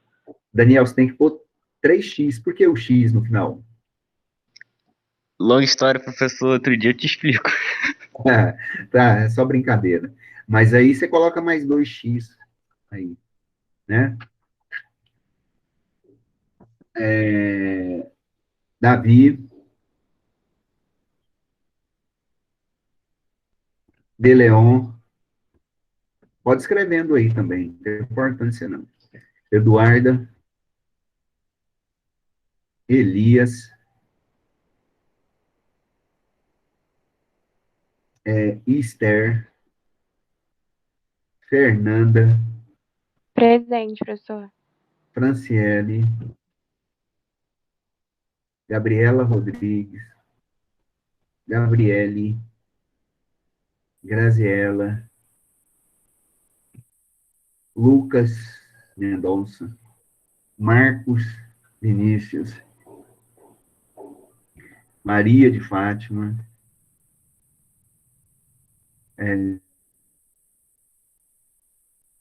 Daniel, você tem que pôr 3x. Por que o X no final? Longa história, professor, outro dia eu te explico. Tá, é só brincadeira. Mas aí você coloca mais 2x aí, né? Davi, De Leon, pode escrevendo aí também, não tem importância não. Eduarda, Elias, Esther, Fernanda, Presente, professor. Franciele, Gabriela Rodrigues, Gabriele, Graziela, Lucas Mendonça, Marcos Vinícius, Maria de Fátima,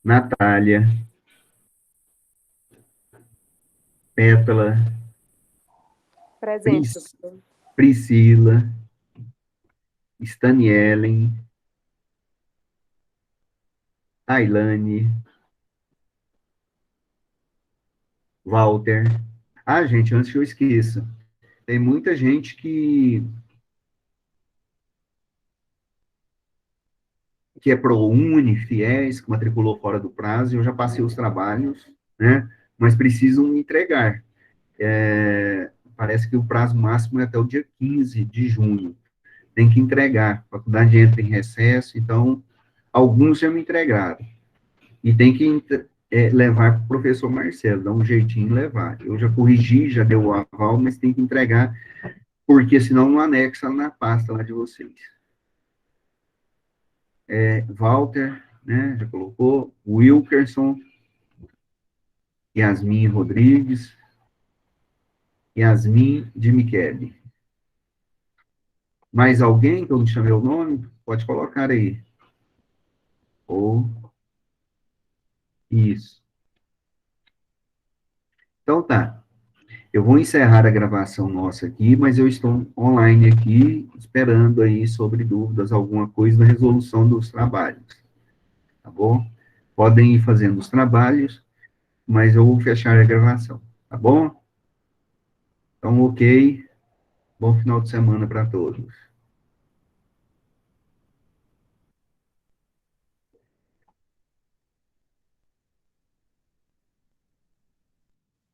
Natália, Pétala, Presente, professor. Priscila, Stanielen, Ailane, Walter. Ah, gente, antes que eu esqueça, tem muita gente que que é ProUni, FIES, que matriculou fora do prazo, eu já passei os trabalhos, né? Mas precisam me entregar. Parece que o prazo máximo é até o dia 15 de junho. Tem que entregar. A faculdade entra em recesso, então, alguns já me entregaram. E tem que levar para o professor Marcelo, dar um jeitinho em levar. Eu já corrigi, já deu o aval, mas tem que entregar, porque senão não anexa na pasta lá de vocês. Walter, né, já colocou, Wilkerson, Yasmin Rodrigues, Yasmin de Michele. Mais alguém que eu não chamei o nome? Pode colocar aí. Isso. Então tá. Eu vou encerrar a gravação nossa aqui, mas eu estou online aqui, esperando aí sobre dúvidas, alguma coisa na resolução dos trabalhos. Tá bom? Podem ir fazendo os trabalhos, mas eu vou fechar a gravação. Tá bom? Então, ok. Bom final de semana para todos.